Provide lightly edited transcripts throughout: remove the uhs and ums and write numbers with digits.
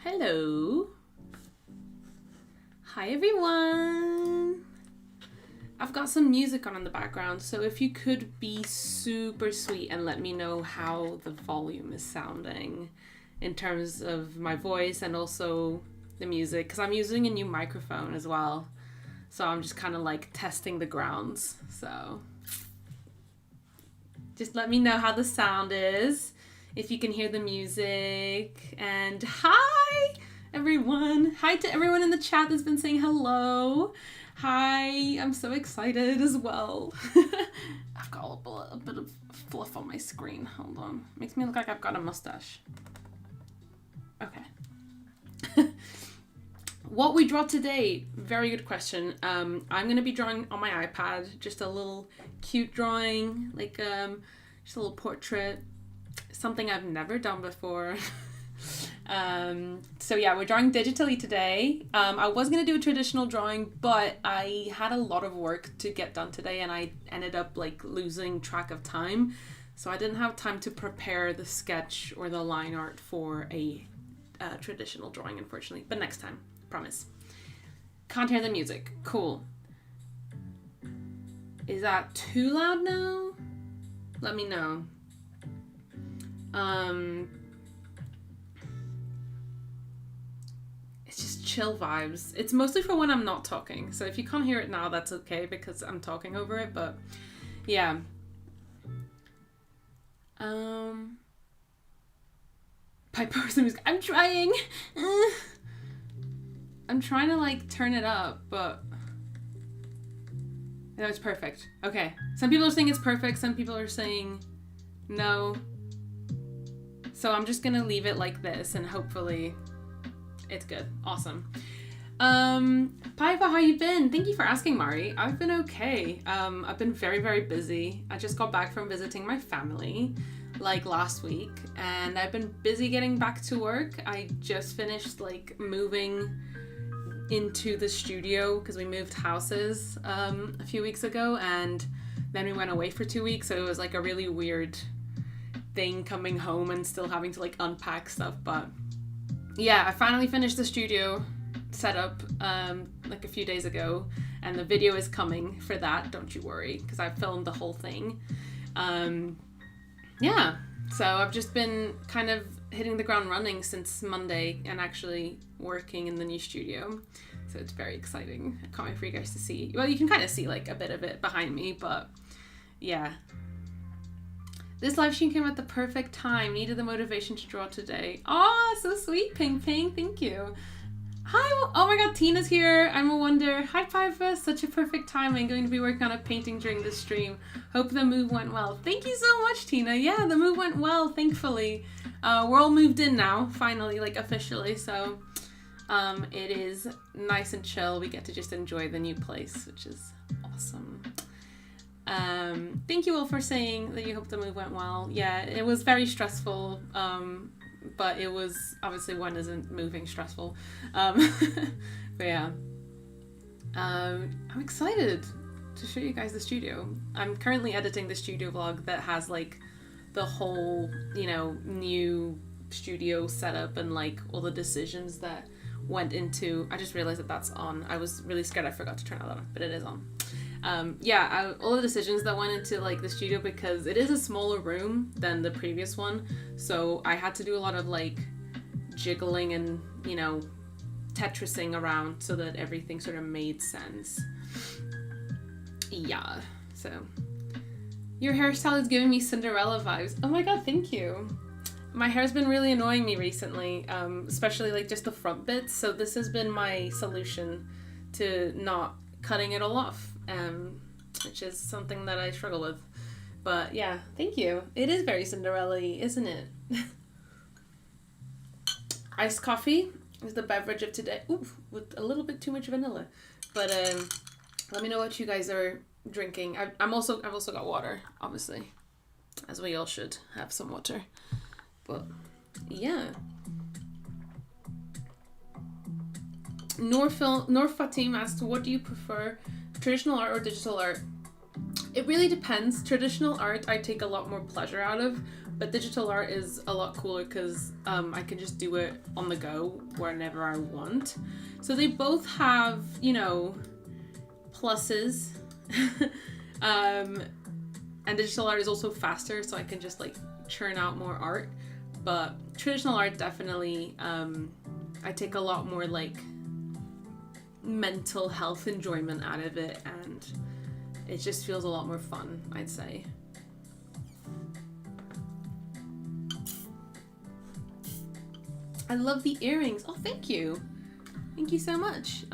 Hello. Hi everyone. I've got some music on in the background, so if you could be super sweet and let me know how the volume is sounding in terms of my voice and also the music, because I'm using a new microphone as well. So I'm just kind of like testing the grounds. So just let me know how the sound is, if you can hear the music. And hi everyone. Hi to everyone in the chat that's been saying hello. Hi, I'm so excited as well. I've got a bit of fluff on my screen. Hold on. Makes me look like I've got a mustache. Okay. What we draw today, very good question. I'm going to be drawing on my iPad, just a little cute drawing, like just a little portrait, something I've never done before. So yeah, we're drawing digitally today. I was going to do a traditional drawing, but I had a lot of work to get done today and I ended up like losing track of time. So I didn't have time to prepare the sketch or the line art for a traditional drawing, unfortunately, but next time. Promise. Can't hear the music. Cool. Is that too loud now? Let me know. It's just chill vibes. It's mostly for when I'm not talking. So if you can't hear it now, that's okay because I'm talking over it, but yeah. Piper the music. I'm trying. I'm trying to like turn it up, but no, it's perfect. Okay. Some people are saying it's perfect. Some people are saying no. So I'm just gonna leave it like this and hopefully it's good. Awesome. Piper, how you been? Thank you for asking, Mari. I've been okay. I've been very, very busy. I just got back from visiting my family like last week and I've been busy getting back to work. I just finished like moving into the studio because we moved houses a few weeks ago and then we went away for 2 weeks, so it was like a really weird thing coming home and still having to like unpack stuff. But yeah, I finally finished the studio setup like a few days ago and the video is coming for that, don't you worry, because I filmed the whole thing. Yeah, so I've just been kind of hitting the ground running since Monday and actually working in the new studio. So it's very exciting. I can't wait for you guys to see. Well, you can kind of see like a bit of it behind me, but yeah. This live stream came at the perfect time. Needed the motivation to draw today. Oh, so sweet, Ping Ping. Thank you. Hi. Oh my god, Tina's here. I'm a wonder. Hi, Piper. Such a perfect time. I'm going to be working on a painting during this stream. Hope the move went well. Thank you so much, Tina. Yeah, the move went well, thankfully. We're all moved in now, finally, like officially. So it is nice and chill. We get to just enjoy the new place, which is awesome. Thank you all for saying that you hope the move went well. Yeah, it was very stressful, but it was obviously one isn't moving stressful. But yeah, I'm excited to show you guys the studio. I'm currently editing the studio vlog that has like the whole, you know, new studio setup and like all the decisions that went into. I just realized that that's on. I was really scared I forgot to turn that on, but it is on. All the decisions that went into like the studio, because it is a smaller room than the previous one, so I had to do a lot of like jiggling and, you know, Tetrising around so that everything sort of made sense. Yeah, so your hairstyle is giving me Cinderella vibes. Oh my god, thank you. My hair's been really annoying me recently, especially like just the front bits, so this has been my solution to not cutting it all off, which is something that I struggle with. But yeah, thank you. It is very Cinderella-y, isn't it? Iced coffee is the beverage of today. Ooh, with a little bit too much vanilla. But let me know what you guys are drinking. I've also got water, obviously, as we all should have some water. But yeah. Noor Fatim asked, what do you prefer, traditional art or digital art? It really depends. Traditional art I take a lot more pleasure out of, but digital art is a lot cooler because I can just do it on the go whenever I want. So they both have, you know, pluses. And digital art is also faster, so I can just like churn out more art. But traditional art definitely, I take a lot more like mental health enjoyment out of it, and it just feels a lot more fun, I'd say. I love the earrings. Oh, thank you. Thank you so much.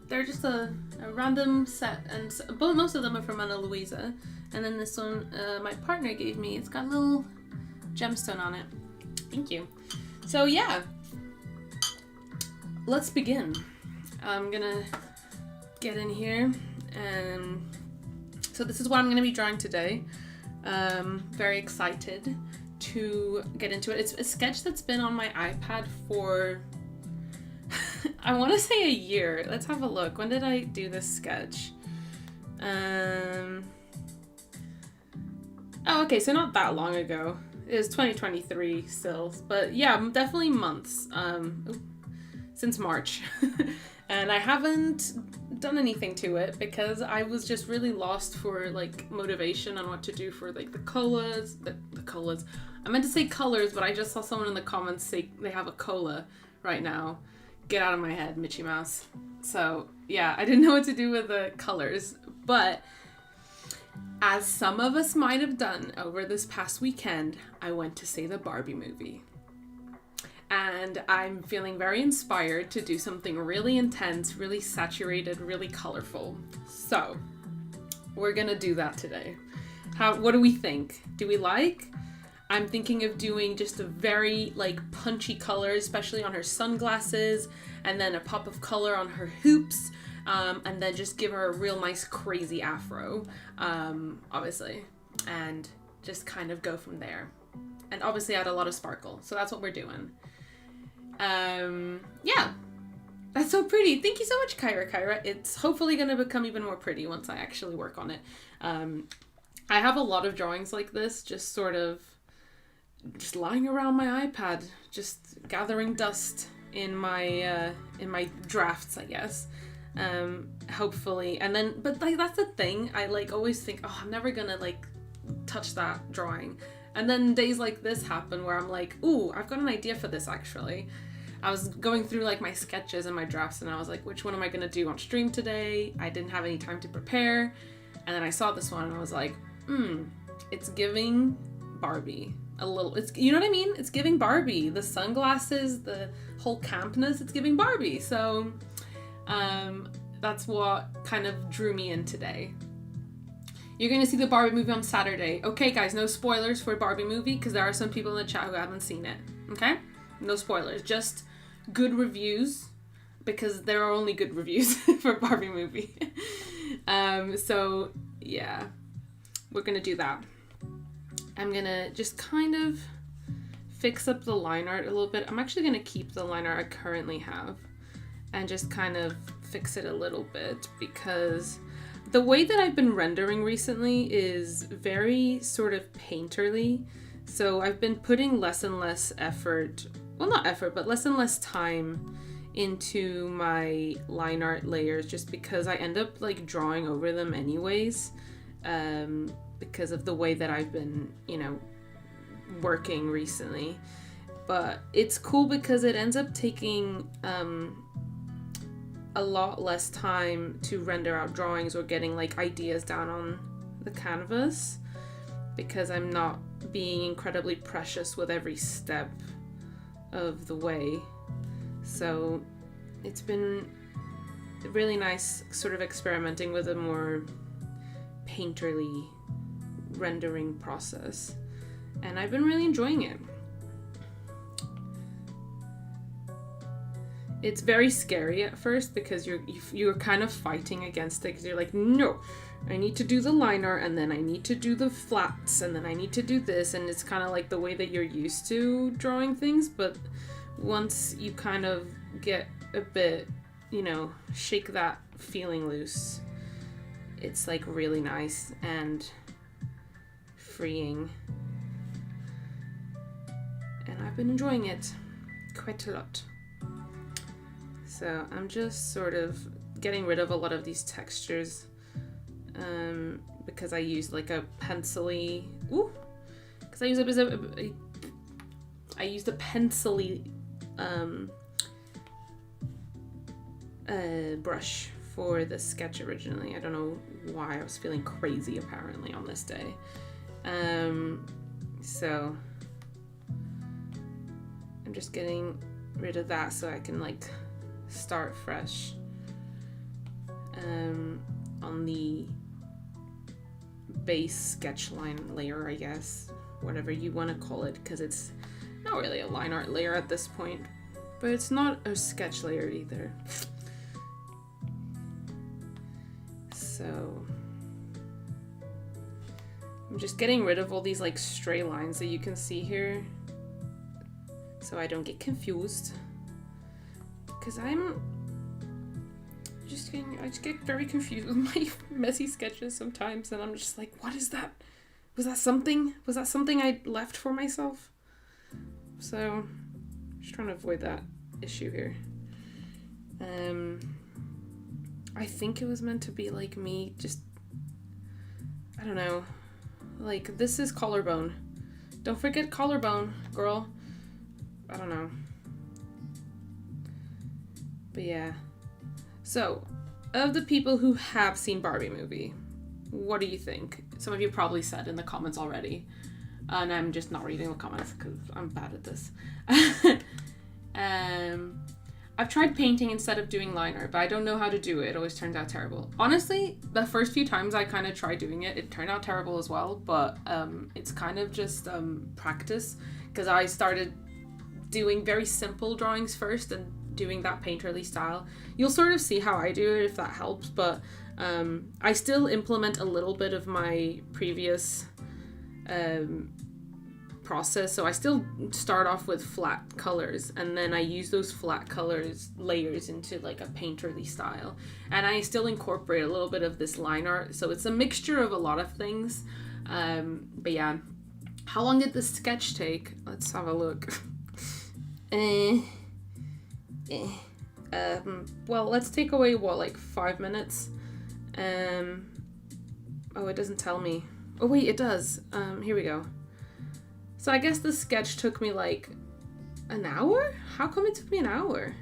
They're just a random set, and most of them are from Ana Luisa. And then this one, my partner gave me. It's got a little gemstone on it. Thank you. So yeah, let's begin. I'm gonna get in here, and so this is what I'm gonna be drawing today. Very excited to get into it. It's a sketch that's been on my iPad for I want to say a year. Let's have a look. When did I do this sketch? Oh, okay, so not that long ago. It was 2023 still, but yeah, definitely months. Since March. And I haven't done anything to it because I was just really lost for like motivation on what to do for like the colors. The colors. I meant to say colors, but I just saw someone in the comments say they have a cola right now. Get out of my head, Mitchy Mouse. So yeah, I didn't know what to do with the colors, but as some of us might have done over this past weekend, I went to see the Barbie movie. And I'm feeling very inspired to do something really intense, really saturated, really colorful. So we're gonna do that today. What do we think? Do we like? I'm thinking of doing just a very like punchy color, especially on her sunglasses, and then a pop of color on her hoops, and then just give her a real nice crazy afro, obviously, and just kind of go from there. And obviously add a lot of sparkle. So that's what we're doing. Yeah, that's so pretty. Thank you so much, Kyra. It's hopefully going to become even more pretty once I actually work on it. I have a lot of drawings like this, just sort of just lying around my iPad, just gathering dust in my drafts, I guess. Hopefully, and then, but like that's the thing. I like always think, oh, I'm never gonna like touch that drawing. And then days like this happen where I'm like, ooh, I've got an idea for this actually. I was going through like my sketches and my drafts and I was like, which one am I going to do on stream today? I didn't have any time to prepare. And then I saw this one and I was like, it's giving Barbie a little, it's, you know what I mean? It's giving Barbie. The sunglasses, the whole campness, it's giving Barbie. So that's what kind of drew me in today. You're going to see the Barbie movie on Saturday. Okay, guys, no spoilers for Barbie movie because there are some people in the chat who haven't seen it. Okay? No spoilers. Just good reviews because there are only good reviews for Barbie movie. So, yeah. We're going to do that. I'm going to just kind of fix up the line art a little bit. I'm actually going to keep the line art I currently have and just kind of fix it a little bit because the way that I've been rendering recently is very sort of painterly. So I've been putting less and less effort, well not effort, but less and less time into my line art layers just because I end up like drawing over them anyways, because of the way that I've been, you know, working recently. But it's cool because it ends up taking a lot less time to render out drawings or getting like ideas down on the canvas because I'm not being incredibly precious with every step of the way. So it's been really nice sort of experimenting with a more painterly rendering process, and I've been really enjoying it. It's very scary at first because you're kind of fighting against it because you're like, no, I need to do the line art and then I need to do the flats and then I need to do this, and it's kind of like the way that you're used to drawing things. But once you kind of get a bit, you know, shake that feeling loose, it's like really nice and freeing. been enjoying it quite a lot. So I'm just sort of getting rid of a lot of these textures because I use like a pencil-y, because I use I used a pencil-y brush for the sketch originally. I don't know why I was feeling crazy apparently on this day. So I'm just getting rid of that so I can like start fresh on the base sketch line layer, I guess, whatever you want to call it, because it's not really a line art layer at this point, but it's not a sketch layer either. So I'm just getting rid of all these like stray lines that you can see here so I don't get confused, because I just get very confused with my messy sketches sometimes, and I'm just like, what is that? Was that something I left for myself? So just trying to avoid that issue here. I think it was meant to be like me just, I don't know, like this is collarbone. Don't forget collarbone, girl. I don't know. But yeah. So, of the people who have seen Barbie movie, what do you think? Some of you probably said in the comments already. And I'm just not reading the comments because I'm bad at this. I've tried painting instead of doing line art, but I don't know how to do it. It always turns out terrible. Honestly, the first few times I kind of tried doing it, it turned out terrible as well. But it's kind of just practice, because I started doing very simple drawings first and doing that painterly style. You'll sort of see how I do it if that helps, but I still implement a little bit of my previous process. So I still start off with flat colors, and then I use those flat colors layers into like a painterly style, and I still incorporate a little bit of this line art. So it's a mixture of a lot of things. But yeah, how long did the sketch take? Let's have a look. Well, let's take away what, like 5 minutes. Oh, it doesn't tell me. Oh wait, it does. Here we go. So I guess the sketch took me like an hour? How come it took me an hour?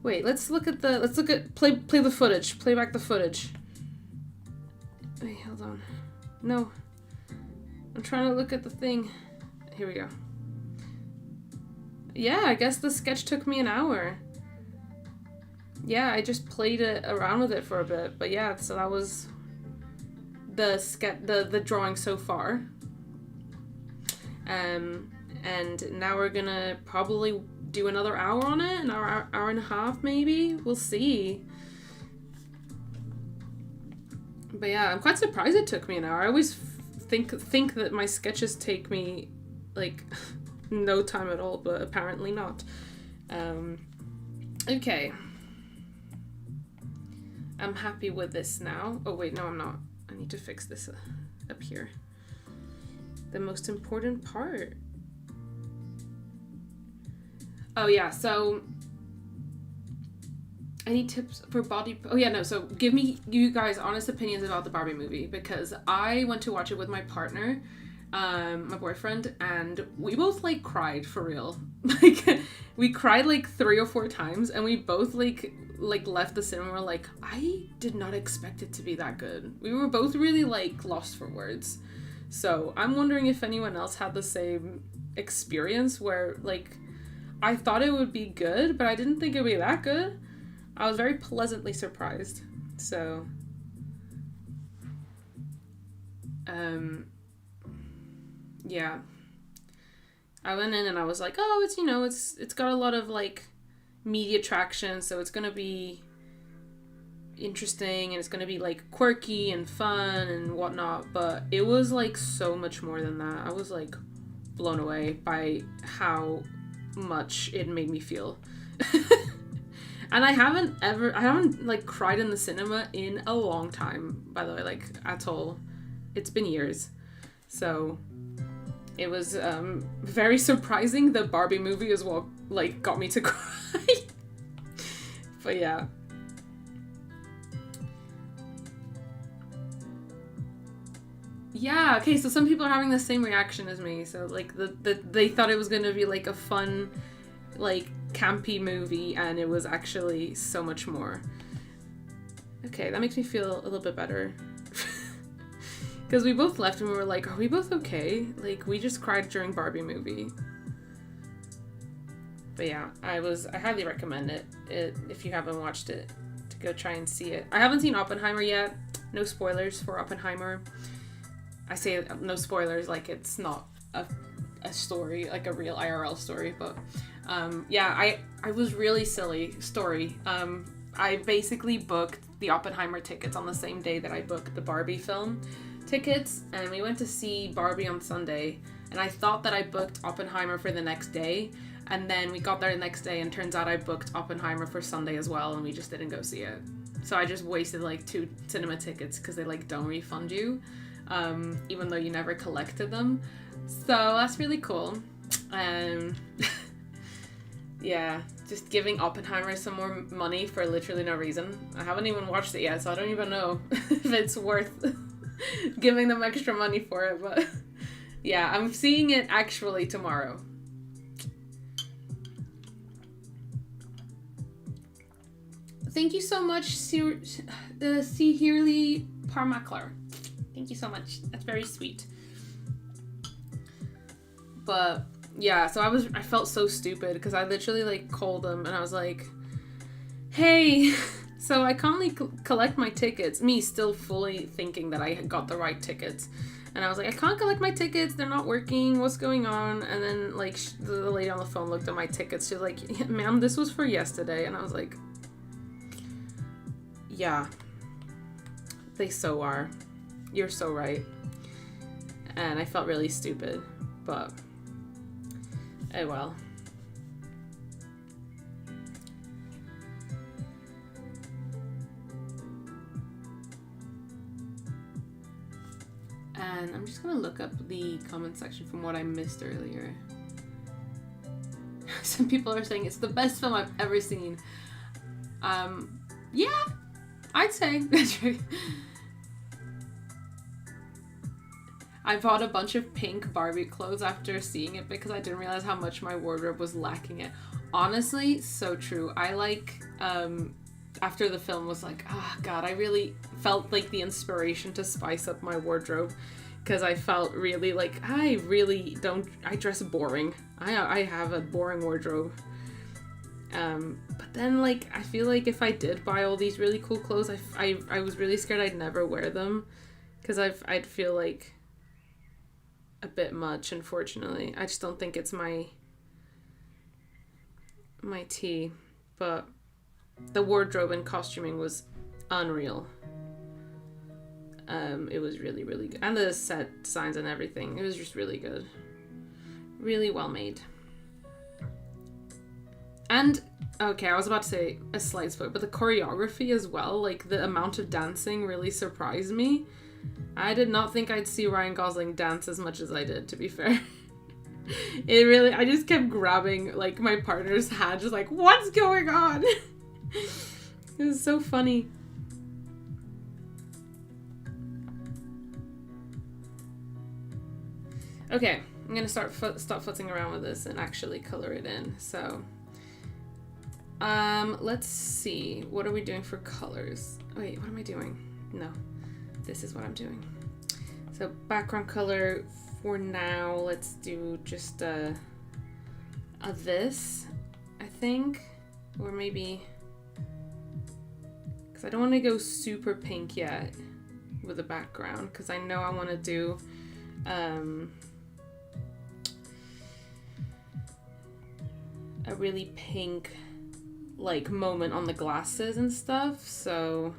Wait, let's look at play the footage. Play back the footage. Wait, hold on. No. I'm trying to look at the thing. Here we go. Yeah, I guess the sketch took me an hour. Yeah, I just played it around with it for a bit. But yeah, so that was the drawing so far. And now we're gonna probably do another hour on it, an hour and a half maybe. We'll see. But yeah, I'm quite surprised it took me an hour. I always think that my sketches take me like no time at all, but apparently not. Okay. I'm happy with this now. Oh wait, no I'm not. I need to fix this up here. The most important part. Oh yeah, so any tips for body... Oh yeah, no, so give me you guys honest opinions about the Barbie movie, because I went to watch it with my partner, my boyfriend, and we both like cried for real. Like we cried like 3 or 4 times, and we both like left the cinema like, I did not expect it to be that good. We were both really like lost for words. So I'm wondering if anyone else had the same experience where like I thought it would be good, but I didn't think it would be that good. I was very pleasantly surprised. So yeah. I went in and I was like, oh, it's, you know, it's got a lot of like media traction, so it's gonna be interesting and it's gonna be like quirky and fun and whatnot, but it was like so much more than that. I was like blown away by how much it made me feel. And I haven't like cried in the cinema in a long time, by the way, like at all. It's been years. So it was very surprising. The Barbie movie as well, like, got me to cry. But yeah. Yeah, okay, so some people are having the same reaction as me. So, like, they thought it was going to be, like, a fun, like, campy movie, and it was actually so much more. Okay, that makes me feel a little bit better. Because we both left and we were like, are we both okay? Like, we just cried during Barbie movie. But yeah, I highly recommend it if you haven't watched it, to go try and see it. I haven't seen Oppenheimer yet. No spoilers for Oppenheimer. I say no spoilers like it's not a story, like a real IRL story, but yeah, I was really silly story. I basically booked the Oppenheimer tickets on the same day that I booked the Barbie film tickets, and we went to see Barbie on Sunday, and I thought that I booked Oppenheimer for the next day, and then we got there the next day and turns out I booked Oppenheimer for Sunday as well, and we just didn't go see it. So I just wasted like 2 cinema tickets because they like don't refund you, even though you never collected them. So that's really cool. Yeah, just giving Oppenheimer some more money for literally no reason. I haven't even watched it yet, so I don't even know if it's worth giving them extra money for it, but yeah, I'm seeing it actually tomorrow. Thank you so much, C. Hearley Parmakler. Thank you so much. That's very sweet. But yeah, so I felt so stupid because I literally like called them and I was like, hey, so I can't collect my tickets. Me still fully thinking that I got the right tickets. And I was like, I can't collect my tickets. They're not working. What's going on? And then like the lady on the phone looked at my tickets. She was like, ma'am, this was for yesterday. And I was like, yeah, they so are. You're so right. And I felt really stupid, but oh well. And I'm just gonna look up the comment section from what I missed earlier. Some people are saying it's the best film I've ever seen. Yeah, I'd say. I bought a bunch of pink Barbie clothes after seeing it because I didn't realize how much my wardrobe was lacking it. Honestly, so true. I like, after the film was like, oh god, I really felt like the inspiration to spice up my wardrobe because I felt really like, I dress boring. I have a boring wardrobe. But then like, I feel like if I did buy all these really cool clothes, I was really scared I'd never wear them because I'd feel like a bit much, unfortunately. I just don't think it's my tea, but the wardrobe and costuming was unreal. It was really, really good. And the set designs and everything. It was just really good. Really well made. And, okay, I was about to say a slight spoiler, but the choreography as well, like the amount of dancing really surprised me. I did not think I'd see Ryan Gosling dance as much as I did, to be fair. I just kept grabbing, like, my partner's hand, just like, what's going on? It was so funny. Okay, I'm gonna stop futzing around with this and actually color it in. So, let's see. What are we doing for colors? Wait, what am I doing? No. This is what I'm doing. So background color for now, let's do just a this, I think, or maybe, because I don't want to go super pink yet with the background, because I know I want to do a really pink like moment on the glasses and stuff, so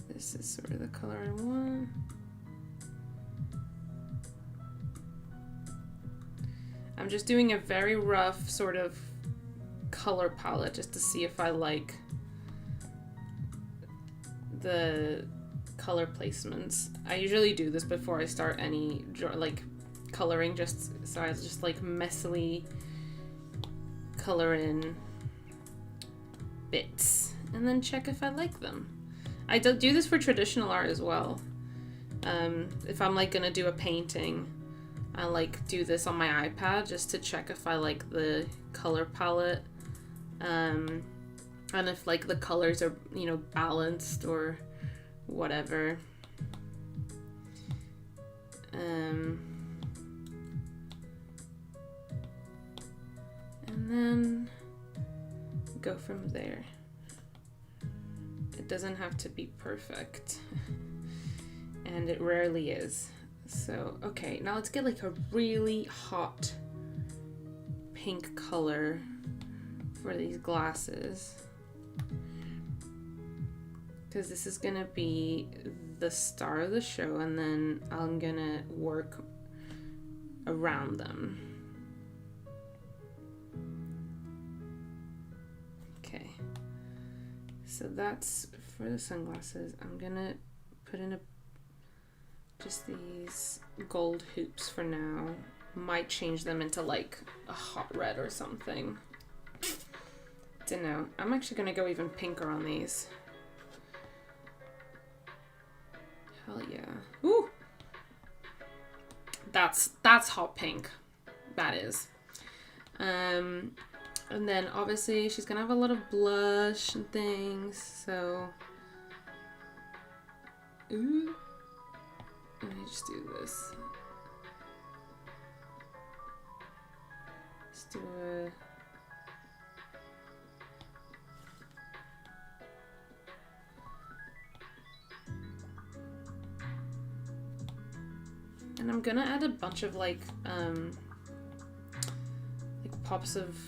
this is sort of the color I want. I'm just doing a very rough sort of color palette just to see if I like the color placements. I usually do this before I start any like coloring, just so I just like messily color in bits and then check if I like them. I do this for traditional art as well. If I'm like gonna do a painting, I like do this on my iPad just to check if I like the color palette, and if like the colors are, you know, balanced or whatever. And then go from there. It doesn't have to be perfect, and it rarely is. So, okay, now let's get like a really hot pink color for these glasses, because this is gonna be the star of the show, and then I'm gonna work around them. Okay, so that's for the sunglasses. I'm gonna put in just these gold hoops for now. Might change them into like a hot red or something. Don't know. I'm actually gonna go even pinker on these. Hell yeah. Ooh! That's hot pink. That is. And then obviously she's gonna have a lot of blush and things, so ooh. Let me just do this. Let's do a and I'm gonna add a bunch of like pops of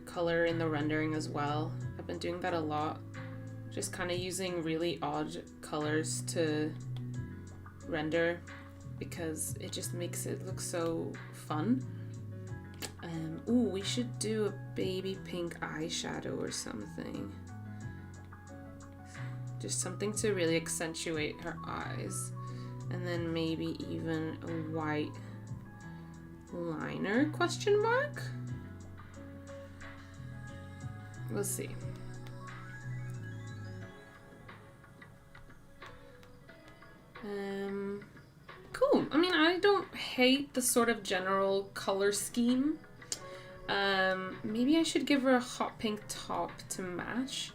color in the rendering as well. I've been doing that a lot. Just kind of using really odd colors to render because it just makes it look so fun. Ooh, we should do a baby pink eyeshadow or something. Just something to really accentuate her eyes. And then maybe even a white liner, question mark? We'll see. Cool. I mean, I don't hate the sort of general color scheme. Maybe I should give her a hot pink top to match.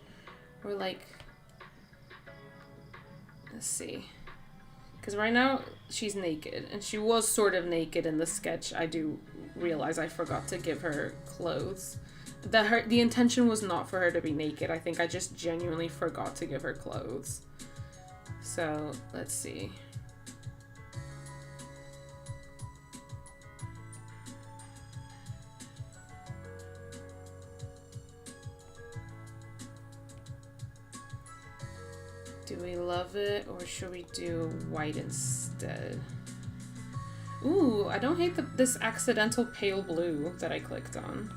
Or like, let's see. Because right now she's naked, and she was sort of naked in the sketch. I do realize I forgot to give her clothes. The intention was not for her to be naked. I think I just genuinely forgot to give her clothes. So, let's see. Do we love it, or should we do white instead? Ooh, I don't hate this accidental pale blue that I clicked on.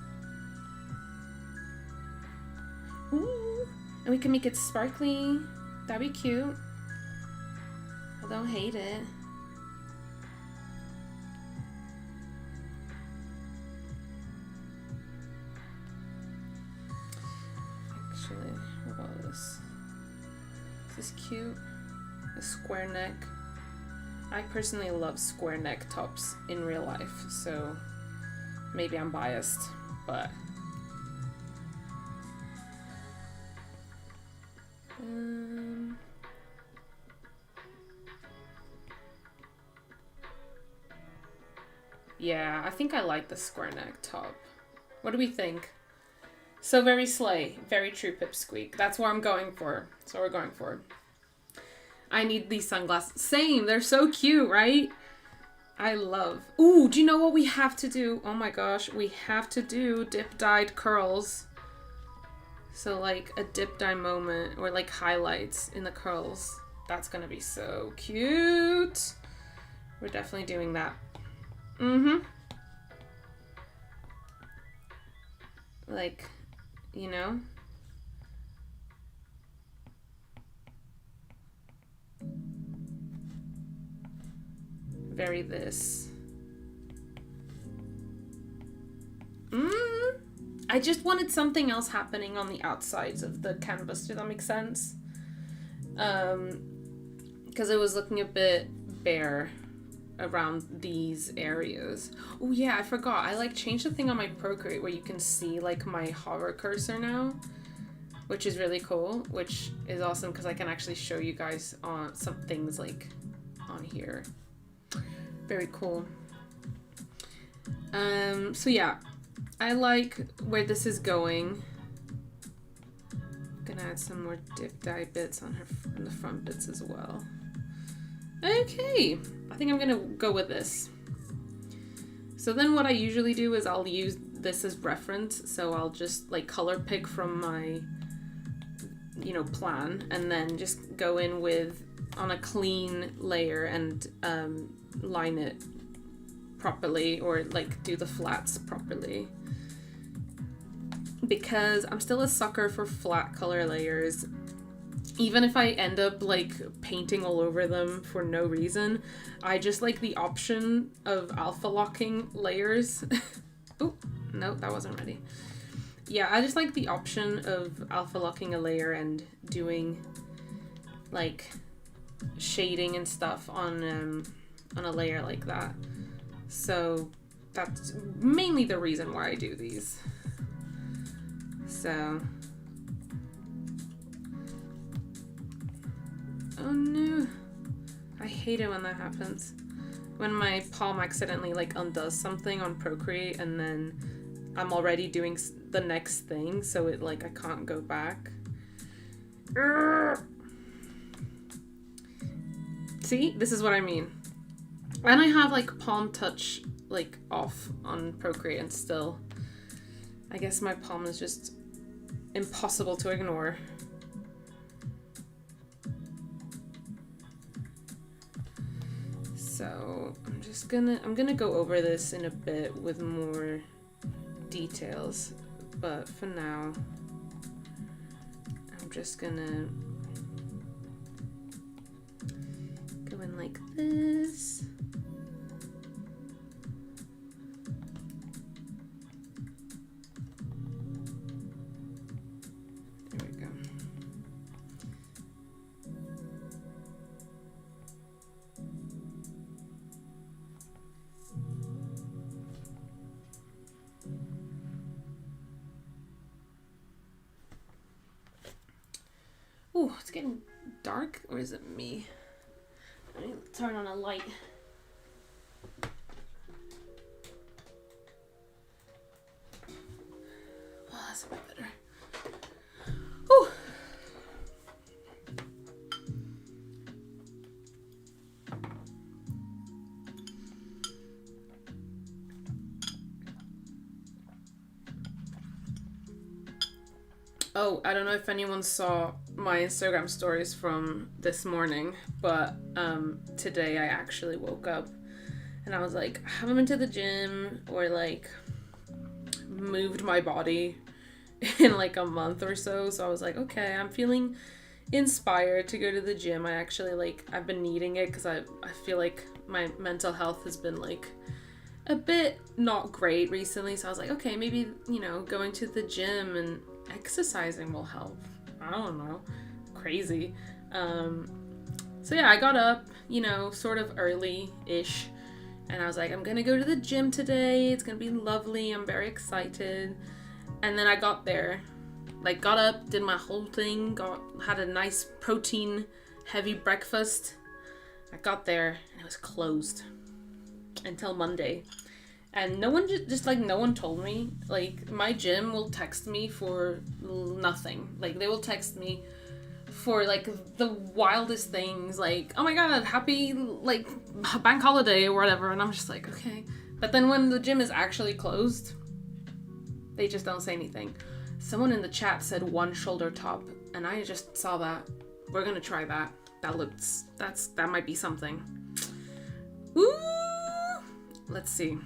Ooh, and we can make it sparkly. That'd be cute. I don't hate it. Actually, what about this? Is this cute? A square neck. I personally love square neck tops in real life, so maybe I'm biased, but yeah, I think I like the square neck top. What do we think? So very slay, very true pipsqueak. That's what I'm going for. That's what we're going for. I need these sunglasses. Same, they're so cute, right? I love. Ooh, do you know what we have to do? Oh my gosh, we have to do dip dyed curls. So like a dip dye moment or like highlights in the curls. That's gonna be so cute. We're definitely doing that. Like, you know? very this. I just wanted something else happening on the outsides of the canvas. Does that make sense? Because it was looking a bit bare around these areas. Oh yeah, I forgot. I like changed the thing on my Procreate where you can see like my hover cursor now, which is really cool, which is awesome because I can actually show you guys on some things like on here. Very cool. So yeah, I like where this is going. Gonna add some more dip dye bits on the front bits as well. Okay, I think I'm gonna go with this. So then what I usually do is I'll use this as reference. So I'll just like color pick from my, you know, plan and then just go in with on a clean layer and line it properly or like do the flats properly. Because I'm still a sucker for flat color layers. Even if I end up like painting all over them for no reason, I just like the option of alpha locking layers. Oh, no, that wasn't ready. Yeah, I just like the option of alpha locking a layer and doing like shading and stuff on a layer like that. So that's mainly the reason why I do these. So, oh no, I hate it when that happens. When my palm accidentally like undoes something on Procreate and then I'm already doing the next thing, so it like I can't go back. Urgh. See, this is what I mean. And I have like palm touch like off on Procreate and still, I guess my palm is just impossible to ignore. So I'm gonna go over this in a bit with more details, but for now I'm just gonna go in like this. Oh, it's getting dark, or is it me? Let me turn on a light. Oh, that's a bit better. Oh. Oh, I don't know if anyone saw my Instagram stories from this morning, but today I actually woke up and I was like, I haven't been to the gym or like moved my body in like a month or so. So I was like, okay, I'm feeling inspired to go to the gym. I actually like, I've been needing it because I feel like my mental health has been like a bit not great recently. So I was like, okay, maybe, you know, going to the gym and exercising will help. I don't know. Crazy. So yeah, I got up, you know, sort of early-ish, and I was like, I'm gonna go to the gym today. It's gonna be lovely. I'm very excited. And then I got there, like got up, did my whole thing, had a nice protein heavy breakfast. I got there and it was closed until Monday. And no one no one told me. Like, my gym will text me for nothing. Like, they will text me for like the wildest things, like, oh my god, happy like bank holiday or whatever, and I'm just like, okay. But then when the gym is actually closed, they just don't say anything. Someone in the chat said one shoulder top, and I just saw that. We're gonna try that. That might be something. Ooh, let's see.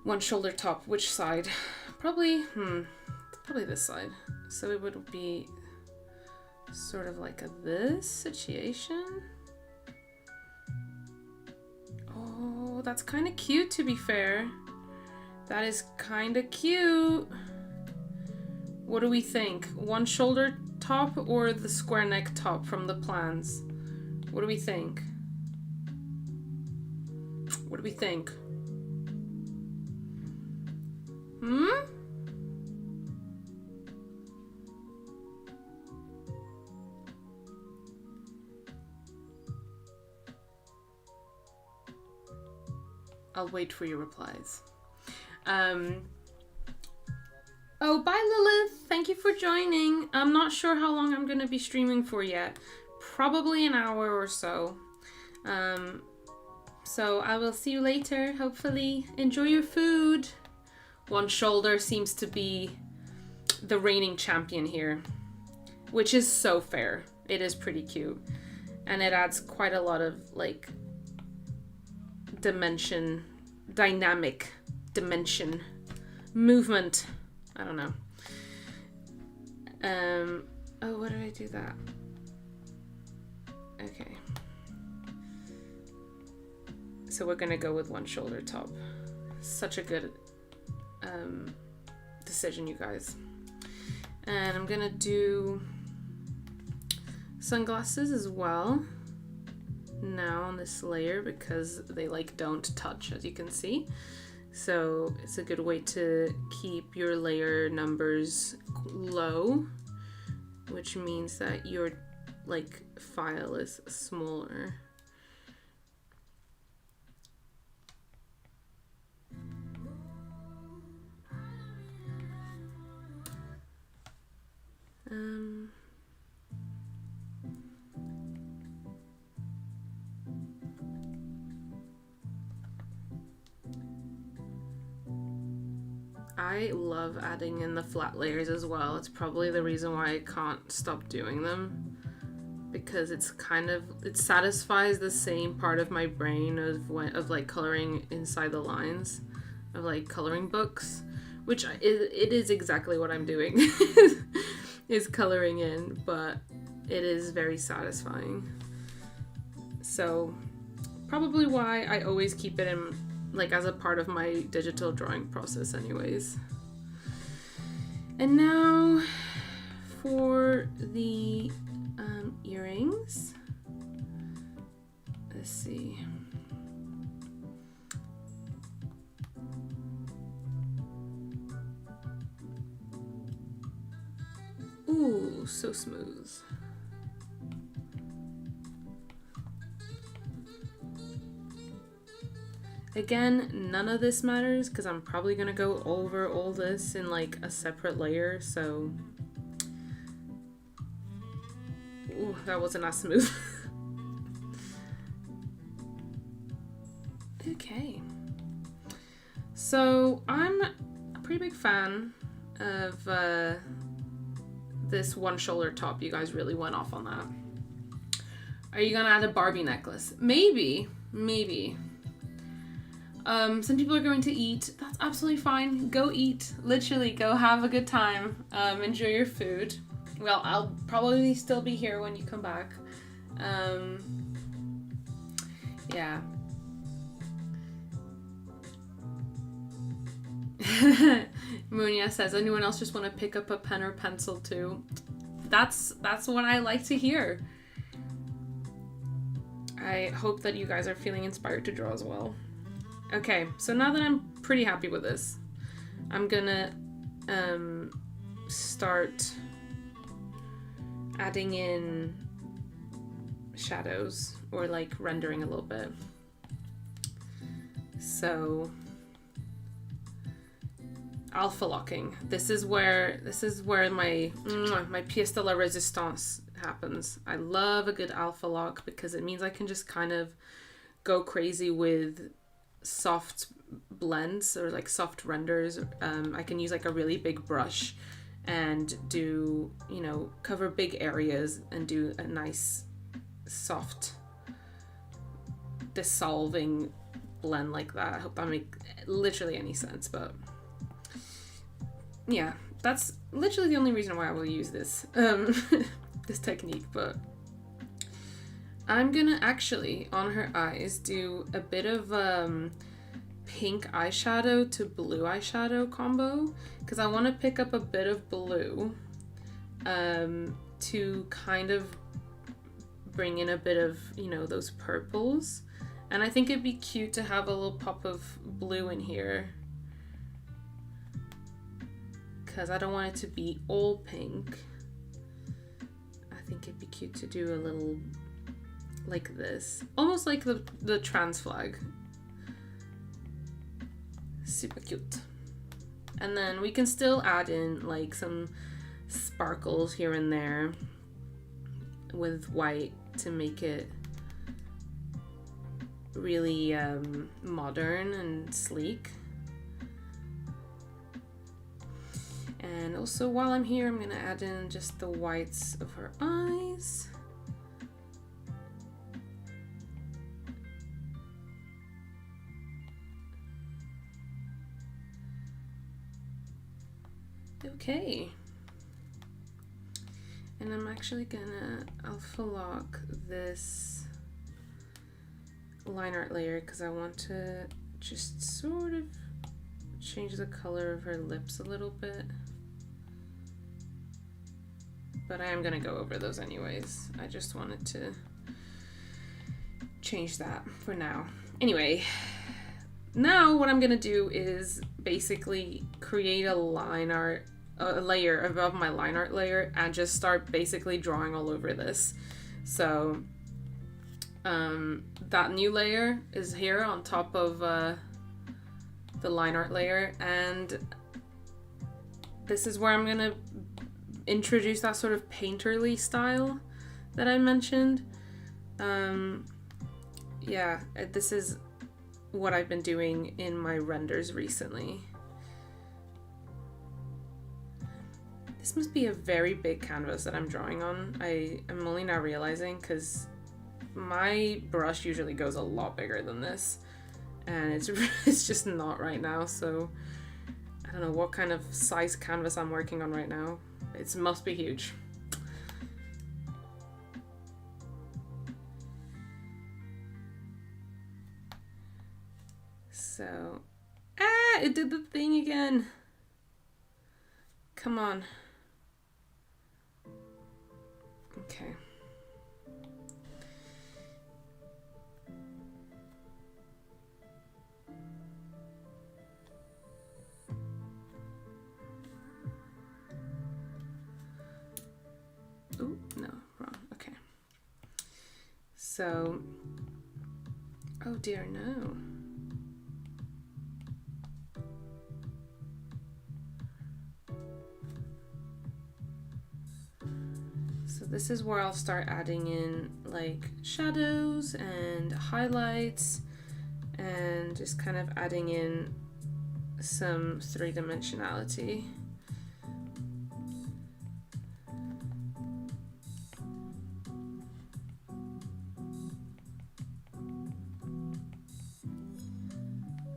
One shoulder top, which side? Probably this side. So it would be sort of like this situation. that's kind of cute, to be fair. That is kind of cute. What do we think? One shoulder top or the square neck top from the plans? What do we think? What do we think? I'll wait for your replies. Oh, bye Lilith. Thank you for joining. I'm not sure how long I'm going to be streaming for yet. Probably an hour or so. So I will see you later, hopefully. Enjoy your food. One shoulder seems to be the reigning champion here, which is so fair. It is pretty cute. And it adds quite a lot of, like, dynamic dimension, movement. I don't know. Oh, what did I do that? Okay. So we're gonna go with one shoulder top. Such a good decision, you guys. And I'm gonna do sunglasses as well now on this layer because they like don't touch, as you can see. So it's a good way to keep your layer numbers low, which means that your like file is smaller. I love adding in the flat layers as well. It's probably the reason why I can't stop doing them, because it's kind of, it satisfies the same part of my brain of like coloring inside the lines of like coloring books, which it is exactly what I'm doing is coloring in, but it is very satisfying. So probably why I always keep it in like as a part of my digital drawing process anyways. And now for the earrings. Let's see. Ooh, so smooth. Again, none of this matters because I'm probably gonna go over all this in like a separate layer, so... Ooh, that wasn't as smooth. Okay. So, I'm a pretty big fan of this one shoulder top. You guys really went off on that. Are you gonna add a Barbie necklace? Maybe. Some people are going to eat. That's absolutely fine. Go eat. Literally, go have a good time. Enjoy your food. Well, I'll probably still be here when you come back. Yeah. Munya says, anyone else just want to pick up a pen or pencil too? That's what I like to hear. I hope that you guys are feeling inspired to draw as well. Okay, so now that I'm pretty happy with this, I'm gonna start adding in shadows or like rendering a little bit. So alpha locking. This is where my pièce de la résistance happens. I love a good alpha lock because it means I can just kind of go crazy with soft blends or like soft renders. I can use like a really big brush and do, you know, cover big areas and do a nice soft dissolving blend like that. I hope that makes literally any sense, but yeah, that's literally the only reason why I will use this this technique. But I'm gonna actually, on her eyes, do a bit of pink eyeshadow to blue eyeshadow combo, because I want to pick up a bit of blue to kind of bring in a bit of, you know, those purples. And I think it'd be cute to have a little pop of blue in here, because I don't want it to be all pink. I think it'd be cute to do a little like this, almost like the trans flag. Super cute. And then we can still add in like some sparkles here and there with white to make it really modern and sleek. And also, while I'm here, I'm gonna add in just the whites of her eyes. Okay. And I'm actually gonna alpha lock this line art layer because I want to just sort of change the color of her lips a little bit. But I am gonna go over those anyways. I just wanted to change that for now. Anyway, now what I'm gonna do is basically create a line art, a layer above my line art layer, and just start basically drawing all over this. So that new layer is here on top of the line art layer, and this is where I'm gonna introduce that sort of painterly style that I mentioned. Yeah, this is what I've been doing in my renders recently. This must be a very big canvas that I'm drawing on. I am only now realizing because my brush usually goes a lot bigger than this, and it's just not right now. So I don't know what kind of size canvas I'm working on right now. It must be huge. So, it did the thing again. Come on. Okay. Oh, no, wrong. Okay. So, oh dear, no. So this is where I'll start adding in like shadows and highlights and just kind of adding in some three-dimensionality.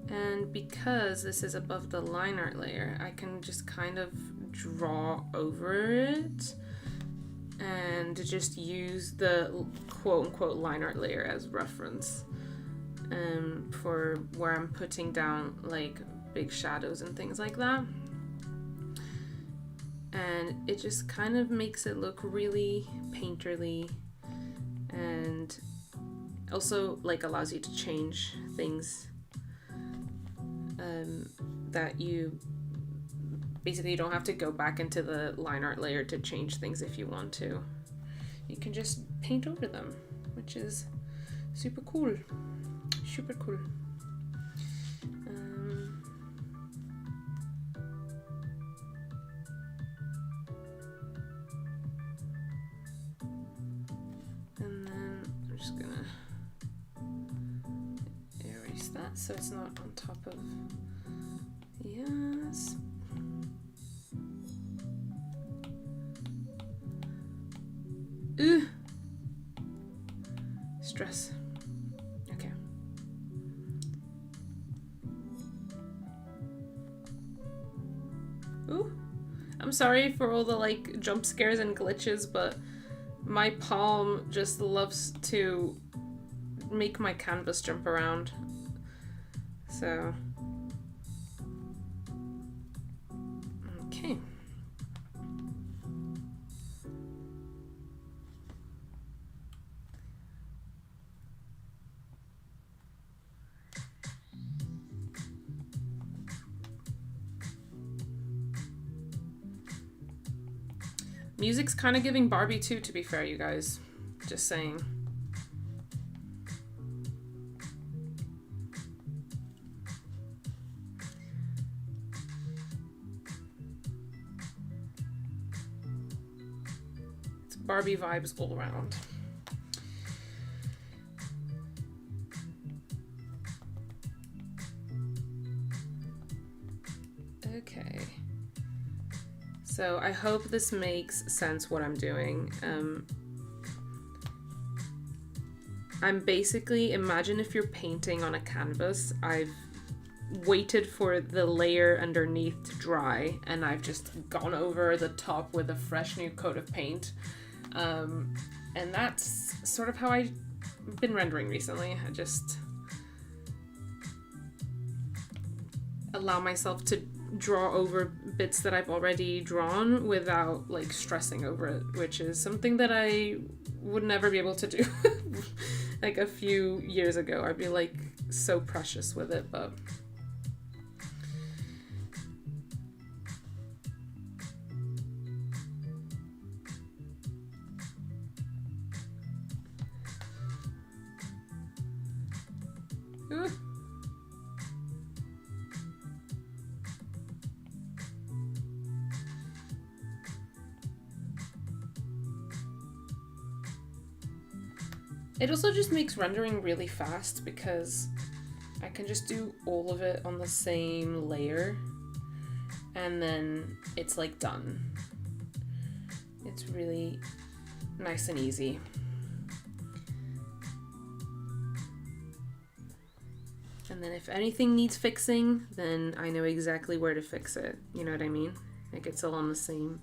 And because this is above the line art layer, I can just kind of draw over it and just use the quote-unquote line art layer as reference for where I'm putting down like big shadows and things like that. And it just kind of makes it look really painterly, and also like allows you to change things that you basically, you don't have to go back into the line art layer to change things if you want to. You can just paint over them, which is super cool. Super cool. And then I'm just gonna erase that so it's not on top of. Yes. Ooh. Stress. Okay. Ooh. I'm sorry for all the like jump scares and glitches, but My palm just loves to make my canvas jump around. So, okay. Music's kind of giving Barbie too, to be fair, you guys. Just saying. It's Barbie vibes all around. Okay. So I hope this makes sense what I'm doing. I'm basically, imagine if you're painting on a canvas. I've waited for the layer underneath to dry and I've just gone over the top with a fresh new coat of paint. And that's sort of how I've been rendering recently. I just allow myself to draw over bits that I've already drawn without like stressing over it, which is something that I would never be able to do like a few years ago. I'd be like so precious with it, but ooh. It also just makes rendering really fast because I can just do all of it on the same layer and then it's like done. It's really nice and easy. And then if anything needs fixing, then I know exactly where to fix it. You know what I mean? Like it's all on the same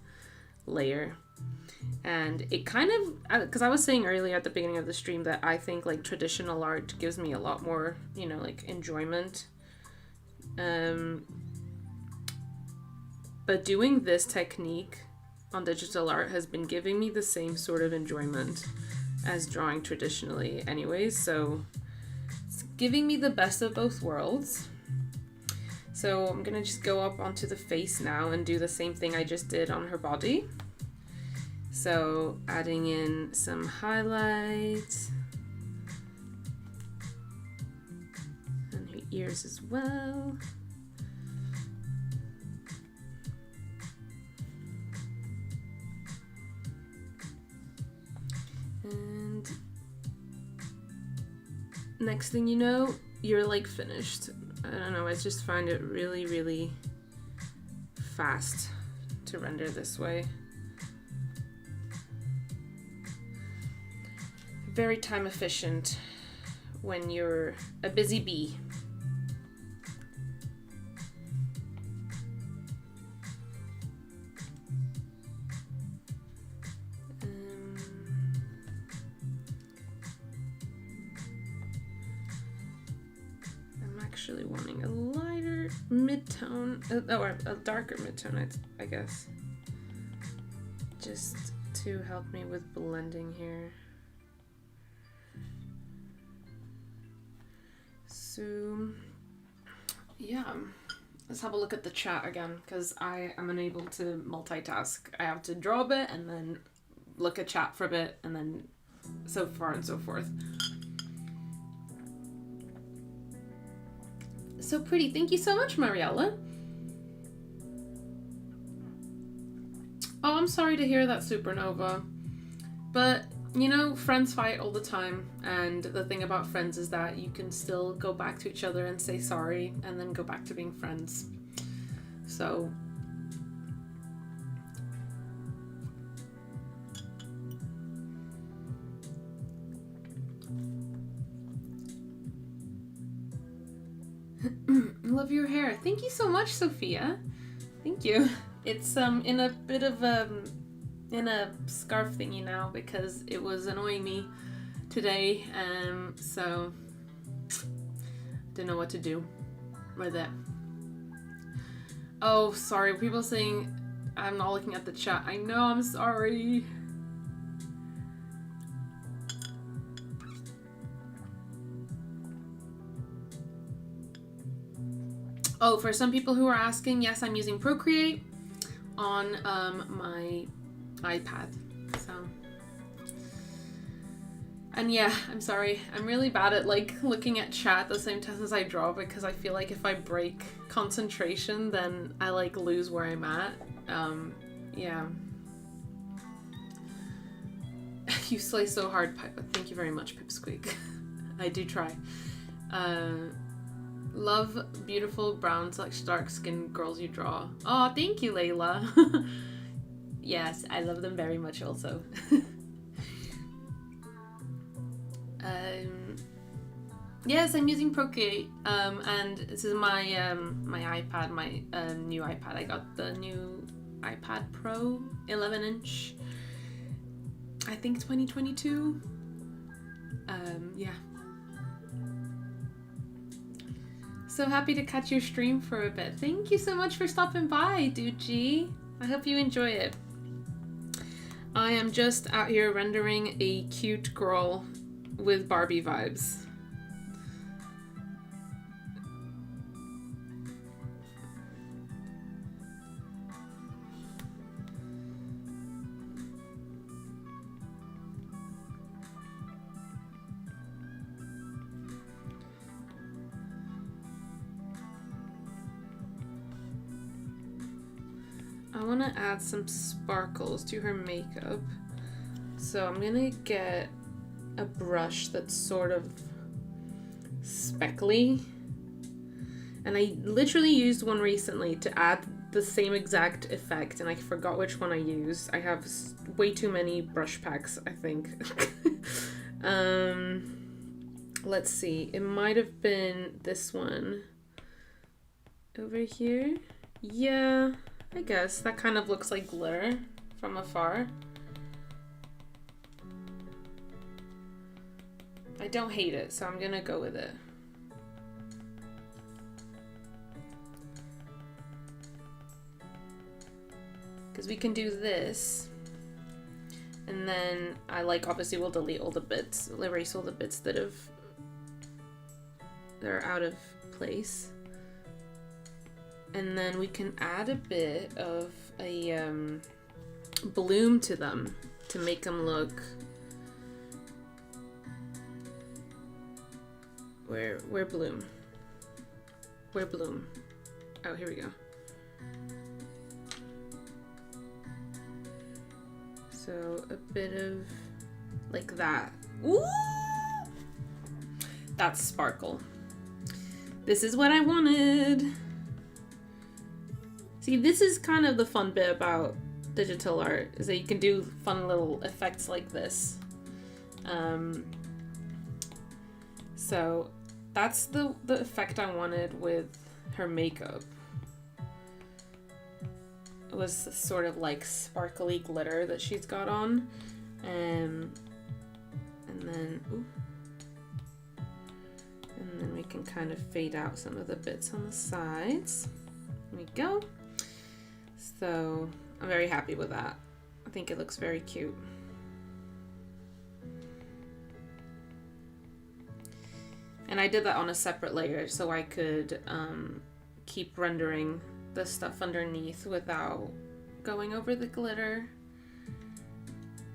layer. And it kind of, because I was saying earlier at the beginning of the stream that I think like traditional art gives me a lot more, you know, like enjoyment. But doing this technique on digital art has been giving me the same sort of enjoyment as drawing traditionally anyways. So it's giving me the best of both worlds. So I'm gonna just go up onto the face now and do the same thing I just did on her body. So adding in some highlights and her ears as well. And next thing you know, you're like finished. I don't know, I just find it really, really fast to render this way. Very time efficient when you're a busy bee. I'm actually wanting a lighter mid-tone, or a darker mid-tone, I guess, just to help me with blending here. So, yeah, let's have a look at the chat again, because I am unable to multitask. I have to draw a bit and then look at chat for a bit and then so far and so forth. So pretty. Thank you so much, Mariella. Oh, I'm sorry to hear that, Supernova. But you know, friends fight all the time, and the thing about friends is that you can still go back to each other and say sorry, and then go back to being friends. So, love your hair. Thank you so much, Sophia. Thank you. It's in a bit of in a scarf thingy now because it was annoying me today, so didn't know what to do with it. Oh, sorry, people saying I'm not looking at the chat. I know, I'm sorry. Oh, for some people who are asking, yes, I'm using Procreate on my iPad. So, and yeah, I'm sorry. I'm really bad at like looking at chat at the same time as I draw because I feel like if I break concentration, then I like lose where I'm at. Yeah. You slay so hard, Piper. Thank you very much, Pipsqueak. I do try. Love beautiful brown / dark skinned girls you draw. Oh, thank you, Layla. Yes, I love them very much also. Yes, I'm using Procreate, and this is my my iPad, my new iPad. I got the new iPad Pro 11-inch, I think 2022. Yeah. So happy to catch your stream for a bit. Thank you so much for stopping by, Ducci. I hope you enjoy it. I am just out here rendering a cute girl with Barbie vibes. I want to add some sparkles to her makeup, so I'm gonna get a brush that's sort of speckly, and I literally used one recently to add the same exact effect and I forgot which one I used. I have way too many brush packs, I think. Let's see, it might have been this one over here. Yeah, I guess that kind of looks like glitter from afar. I don't hate it, so I'm gonna go with it. Because we can do this, and then I obviously will delete all the bits, erase all the bits that are out of place. And then we can add a bit of a bloom to them to make them look. Where bloom? Where bloom? Oh, here we go. So a bit of like that. Ooh! That's sparkle. This is what I wanted. See, this is kind of the fun bit about digital art, is that you can do fun little effects like this. So that's the effect I wanted with her makeup. It was sort of like sparkly glitter that she's got on. And then, ooh. And then we can kind of fade out some of the bits on the sides. There we go. So I'm very happy with that. I think it looks very cute. And I did that on a separate layer so I could keep rendering the stuff underneath without going over the glitter.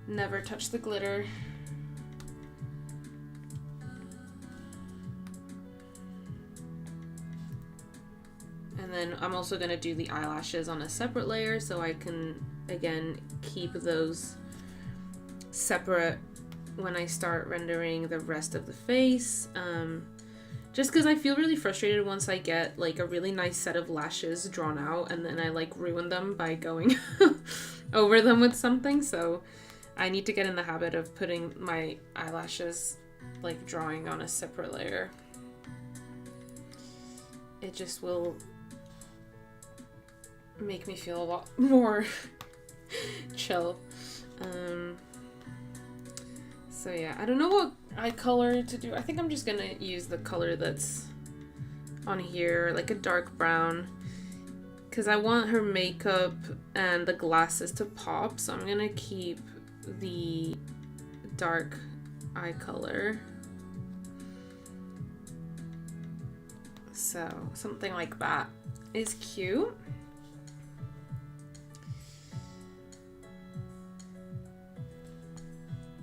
Never touch the glitter. And then I'm also going to do the eyelashes on a separate layer so I can, again, keep those separate when I start rendering the rest of the face. Just because I feel really frustrated once I get like a really nice set of lashes drawn out and then I ruin them by going over them with something. So I need to get in the habit of putting my eyelashes, drawing on a separate layer. It just will make me feel a lot more Chill. So yeah, I don't know what eye color to do. I think I'm just gonna use the color that's on here, like a dark brown, because I want her makeup and the glasses to pop, so I'm gonna keep the dark eye color. So something like that is cute.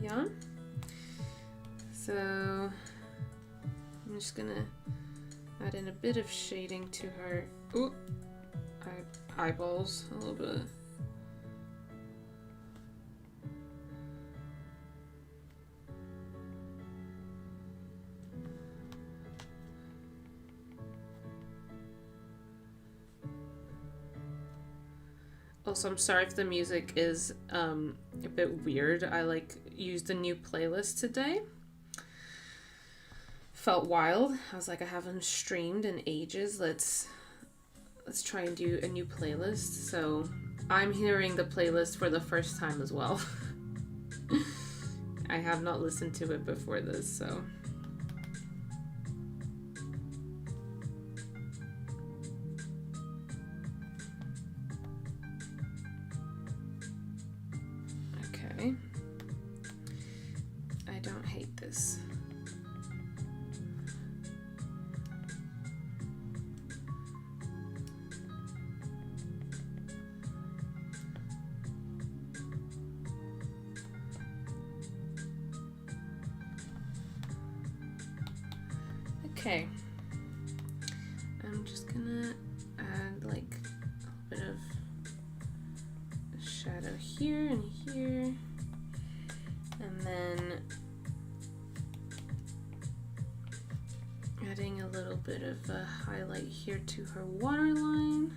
Yeah. So I'm just gonna add in a bit of shading to her eyeballs a little bit. Also, I'm sorry if the music is a bit weird. I used a new playlist today. Felt wild. I was like, I haven't streamed in ages. Let's try and do a new playlist. So I'm hearing the playlist for the first time as well. I have not listened to it before this, so. Okay. I don't hate this. Okay, I'm just gonna add like a bit of shadow here and here, and then adding a little bit of a highlight here to her waterline,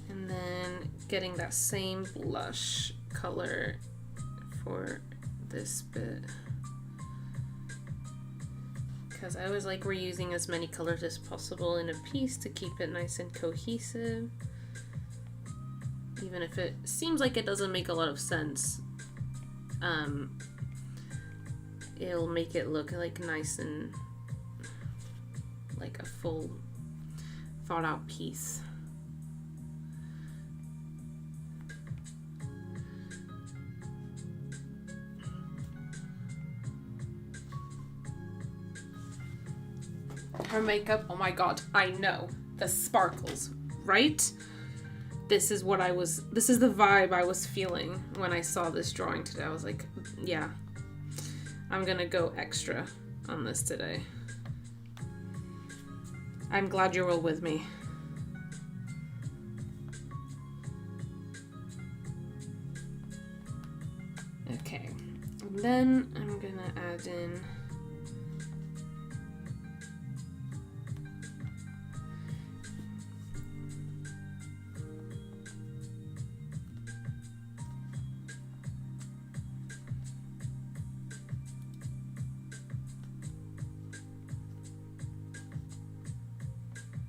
and then getting that same blush color for this bit. Because I always like reusing as many colors as possible in a piece to keep it nice and cohesive. Even if it seems like it doesn't make a lot of sense, it'll make it look like nice and like a full thought out piece. Her makeup, oh my god, I know. The sparkles, right? This is the vibe I was feeling when I saw this drawing today. I was like, yeah, I'm gonna go extra on this today. I'm glad you're all with me. Okay, and then I'm gonna add in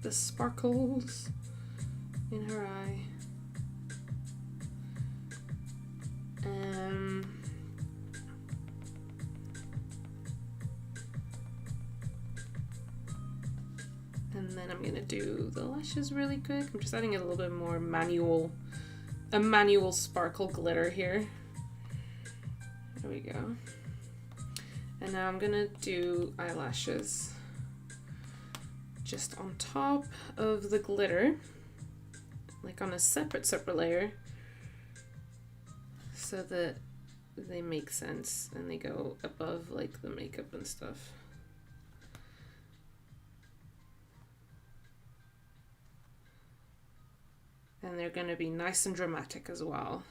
the sparkles in her eye. And then I'm gonna do the lashes really quick. I'm just adding a little bit more manual sparkle glitter here. There we go. And now I'm gonna do eyelashes just on top of the glitter, like on a separate layer, so that they make sense and they go above like the makeup and stuff. And they're gonna be nice and dramatic as well.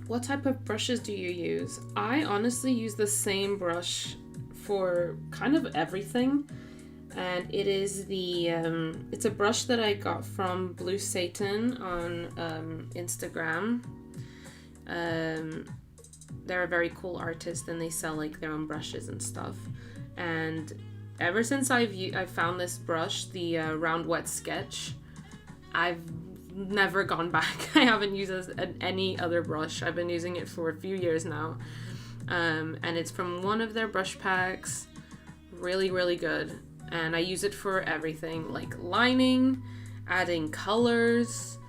What type of brushes do you use? I honestly use the same brush for kind of everything. And it is it's a brush that I got from Blue Satan on Instagram. They're a very cool artist and they sell like their own brushes and stuff. And ever since I found this brush, the Round Wet Sketch, I've never gone back. I haven't used any other brush. I've been using it for a few years now. And it's from one of their brush packs. Really, really good. And I use it for everything, like lining, adding colors,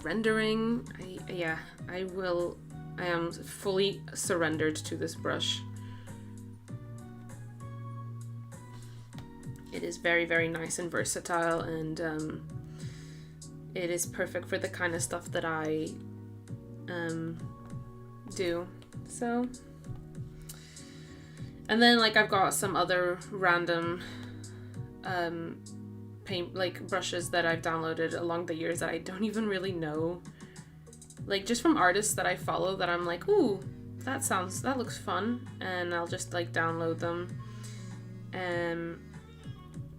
rendering. I am fully surrendered to this brush. It is very, very nice and versatile, and it is perfect for the kind of stuff that I do. So... And then, like, I've got some other random paint, like, brushes that I've downloaded along the years that I don't even really know. Like, just from artists that I follow that I'm like, ooh, that looks fun. And I'll just, like, download them.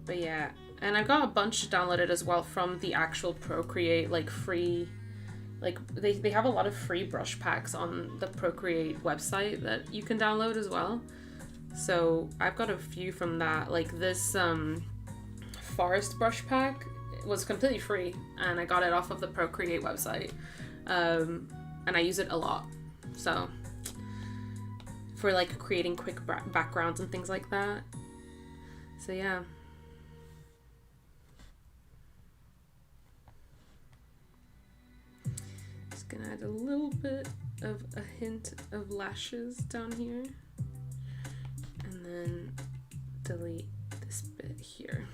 But yeah. And I've got a bunch downloaded as well from the actual Procreate, like, free... Like, they have a lot of free brush packs on the Procreate website that you can download as well. So I've got a few from that. Like this forest brush pack was completely free and I got it off of the Procreate website. And I use it a lot. So for like creating quick backgrounds and things like that. So yeah. Just gonna add a little bit of a hint of lashes down here. And then delete this bit here.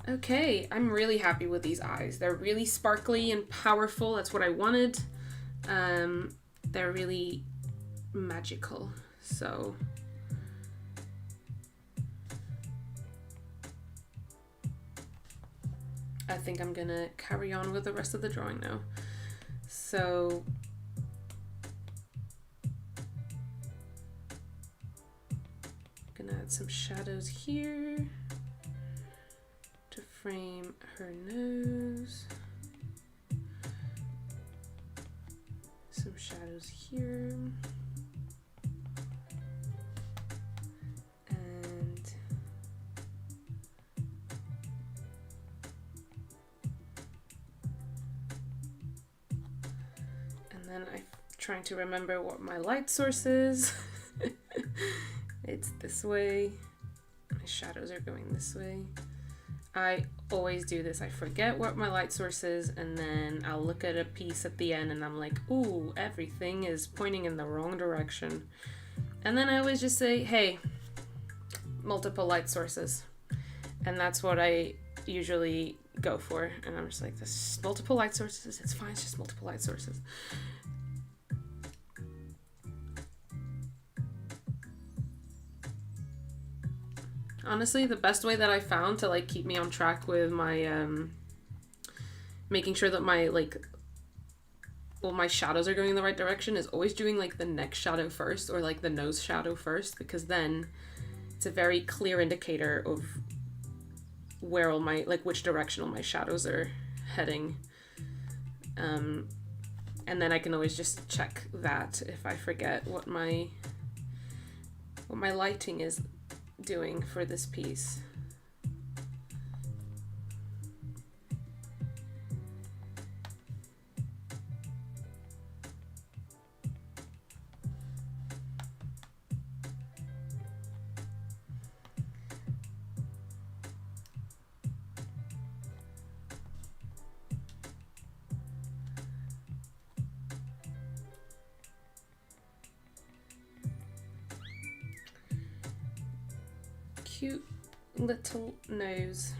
Okay, I'm really happy with these eyes. They're really sparkly and powerful. That's what I wanted. They're really magical. So I think I'm gonna carry on with the rest of the drawing now. So gonna add some shadows here to frame her nose. Some shadows here. And then I'm trying to remember what my light source is. It's this way. My shadows are going this way. I always do this. I forget what my light source is, and then I'll look at a piece at the end and I'm like, ooh, everything is pointing in the wrong direction. And then I always just say, hey, multiple light sources. And that's what I usually go for. And I'm just like, this is multiple light sources. It's fine. It's just multiple light sources. Honestly, the best way that I found to like keep me on track with my making sure that my my shadows are going in the right direction is always doing like the neck shadow first or like the nose shadow first, because then it's a very clear indicator of where all my which direction all my shadows are heading. And then I can always just check that if I forget what my lighting is doing for this piece. Cute little nose.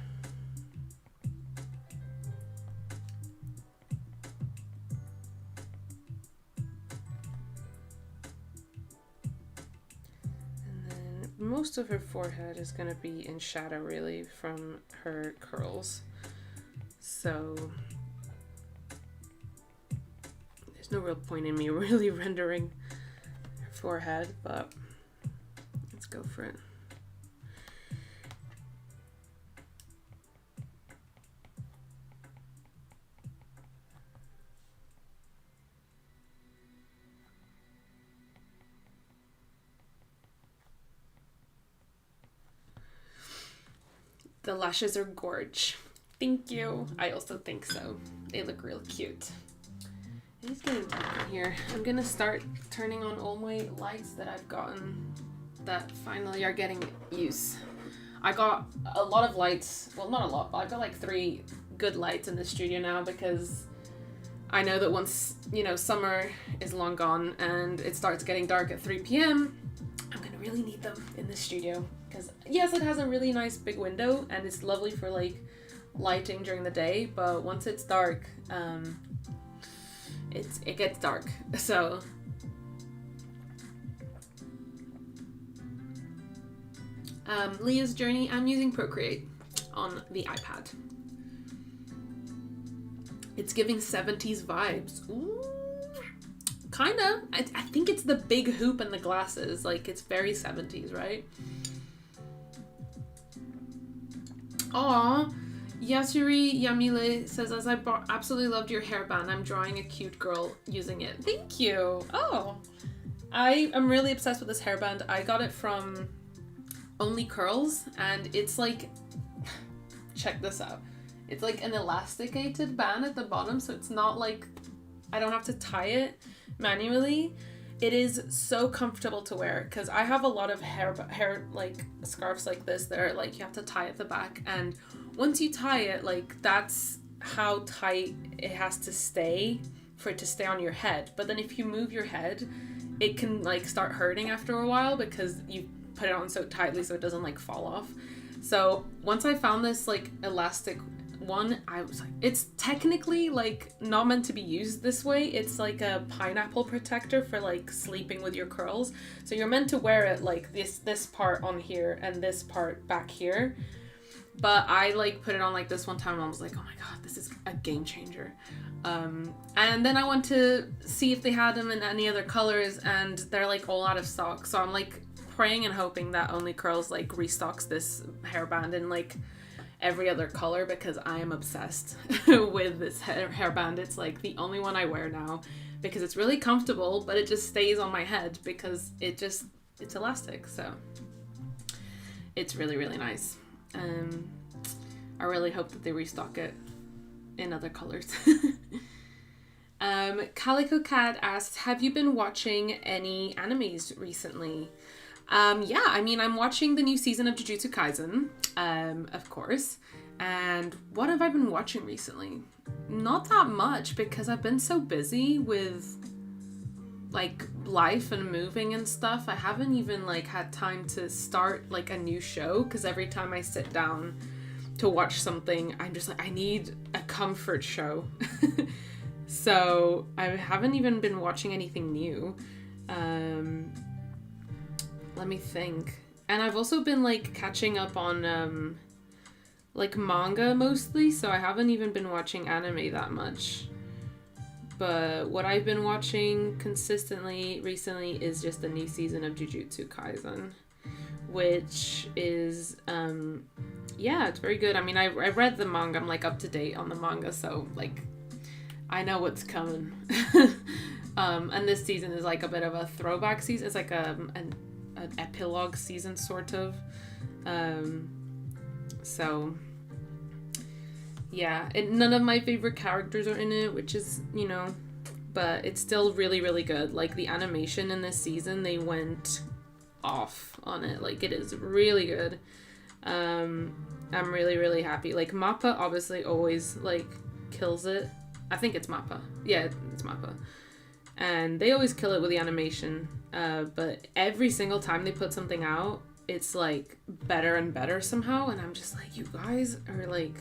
And then most of her forehead is going to be in shadow really from her curls. So no real point in me really rendering her forehead, but let's go for it. The lashes are gorge. Thank you. I also think so. They look real cute. It is getting dark in here. I'm gonna start turning on all my lights that I've gotten that finally are getting use. I got a lot of lights. Well, not a lot, but I've got like 3 good lights in the studio now because I know that once, you know, summer is long gone and it starts getting dark at 3 p.m., I'm gonna really need them in the studio. Because yes, it has a really nice big window and it's lovely for like lighting during the day, but once it's dark, it gets dark. So Leah's Journey, I'm using Procreate on the iPad. It's giving 70s vibes. Ooh, kinda. I think it's the big hoop and the glasses. Like, it's very 70s, right? Aw, Yasuri Yamile says, as I absolutely loved your hairband, I'm drawing a cute girl using it. Thank you. Oh, I am really obsessed with this hairband. I got it from Only Curls, and it's like, check this out. It's like an elasticated band at the bottom, so it's not like, I don't have to tie it manually. It is so comfortable to wear because I have a lot of hair like scarves like this that are like you have to tie at the back, and once you tie it, like that's how tight it has to stay for it to stay on your head. But then if you move your head, it can like start hurting after a while because you put it on so tightly so it doesn't like fall off. So once I found this like elastic one, I was like, it's technically like not meant to be used this way. It's like a pineapple protector for like sleeping with your curls. So you're meant to wear it like this part on here and this part back here. But I like put it on like this one time and I was like, oh my god, this is a game changer. And then I went to see if they had them in any other colors and they're like all out of stock. So I'm like praying and hoping that Only Curls like restocks this hairband in like every other color because I am obsessed with this hairband. It's like the only one I wear now because it's really comfortable, but it just stays on my head because it's elastic. So it's really, really nice. I really hope that they restock it in other colors. Calico Cat asked, have you been watching any animes recently? Yeah, I mean, I'm watching the new season of Jujutsu Kaisen, of course. And what have I been watching recently? Not that much because I've been so busy with like life and moving and stuff. I haven't even like had time to start like a new show because every time I sit down to watch something, I'm just like, I need a comfort show. So I haven't even been watching anything new. Let me think. And I've also been like catching up on like manga mostly, so I haven't even been watching anime that much. But what I've been watching consistently recently is just the new season of Jujutsu Kaisen, which is yeah, it's very good. I mean, I read the manga. I'm like up to date on the manga, so like I know what's coming. And this season is like a bit of a throwback season. It's like an epilogue season sort of. So yeah, none of my favorite characters are in it, which is, you know, but it's still really, really good. Like the animation in this season, they went off on it. Like it is really good. I'm really, really happy. Like Mappa obviously always like kills it. I think it's Mappa. Yeah, it's Mappa. And they always kill it with the animation. But every single time they put something out, it's like better and better somehow. And I'm just like, you guys are like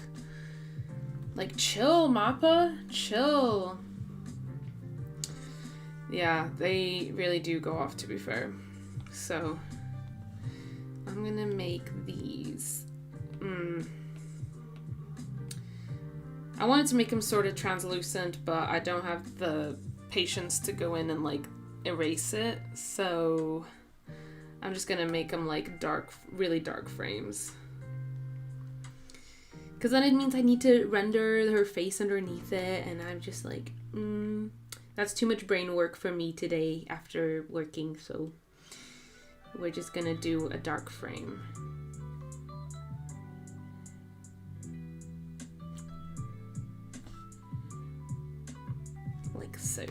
chill, Mappa, chill. Yeah, they really do go off, to be fair. So I'm gonna make these. I wanted to make them sort of translucent, but I don't have the patience to go in and like erase it, so I'm just gonna make them like dark, really dark frames. Because then it means I need to render her face underneath it, and I'm just like, that's too much brain work for me today after working, so we're just gonna do a dark frame. Like so.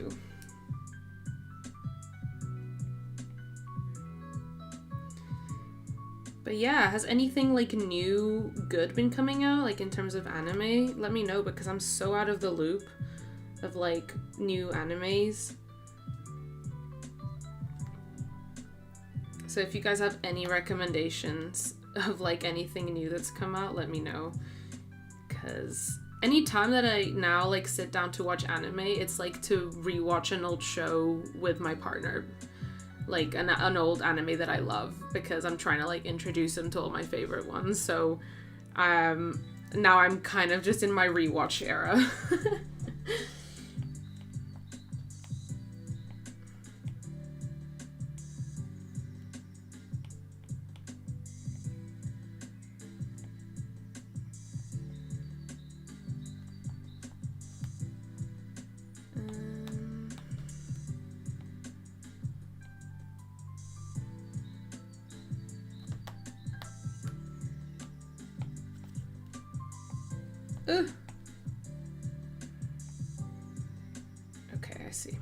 But yeah, has anything like new good been coming out, like in terms of anime? Let me know, because I'm so out of the loop of like new animes. So if you guys have any recommendations of like anything new that's come out, let me know. Because anytime that I now like sit down to watch anime, it's like to rewatch an old show with my partner. Like an old anime that I love, because I'm trying to like introduce him to all my favorite ones. So now I'm kind of just in my rewatch era. Okay, I see.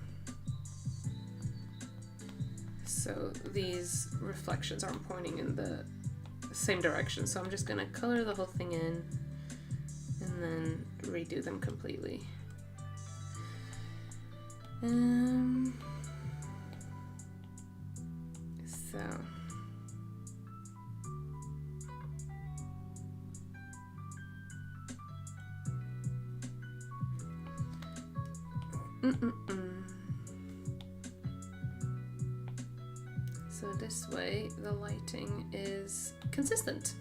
So these reflections aren't pointing in the same direction, so I'm just gonna color the whole thing in and then redo them completely. So So this way the lighting is consistent.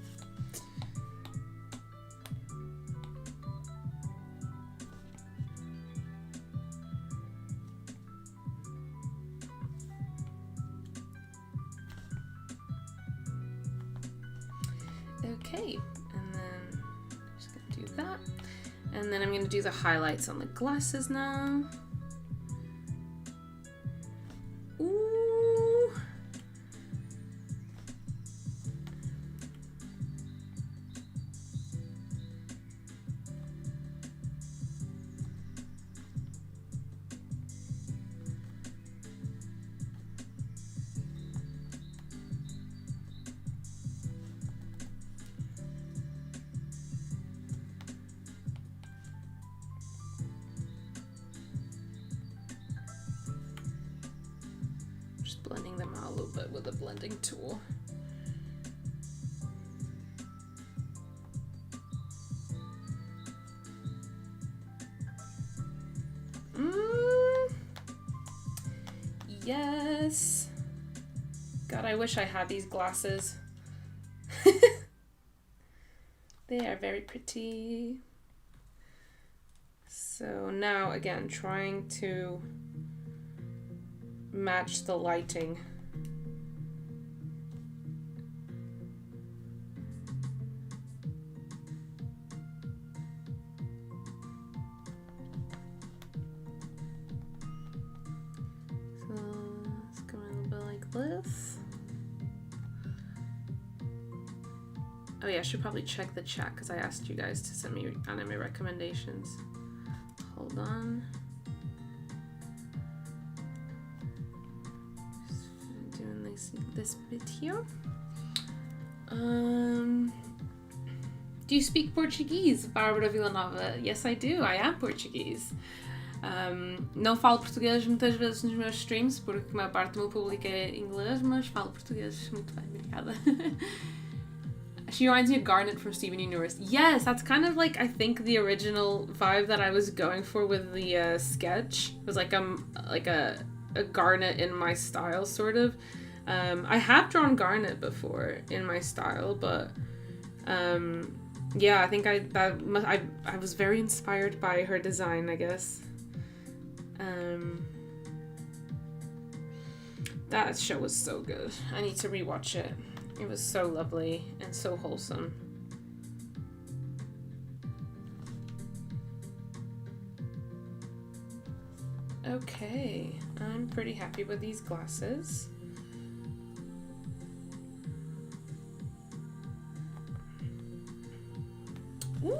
Okay, and then I'm just gonna do that. And then I'm gonna do the highlights on the glasses now. Ooh. Just blending them out a little bit with a blending tool. Yes. God, I wish I had these glasses. They are very pretty. So now, again, trying to match the lighting. So let's go a little bit like this. Oh yeah, I should probably check the chat because I asked you guys to send me anime recommendations. Hold on. Just doing this bit here. Do you speak Portuguese, Bárbara Villanova? Yes, I do. I am Portuguese. Não falo português muitas vezes nos meus streams, porque a maior parte do meu público é inglês, mas falo português muito bem, obrigada. She reminds me of Garnet from Steven Universe. Yes, that's kind of like, I think, the original vibe that I was going for with the sketch. It was like a Garnet in my style, sort of. I have drawn Garnet before in my style, but yeah, I think I was very inspired by her design, I guess. That show was so good. I need to rewatch it. It was so lovely and so wholesome. Okay, I'm pretty happy with these glasses. Ooh.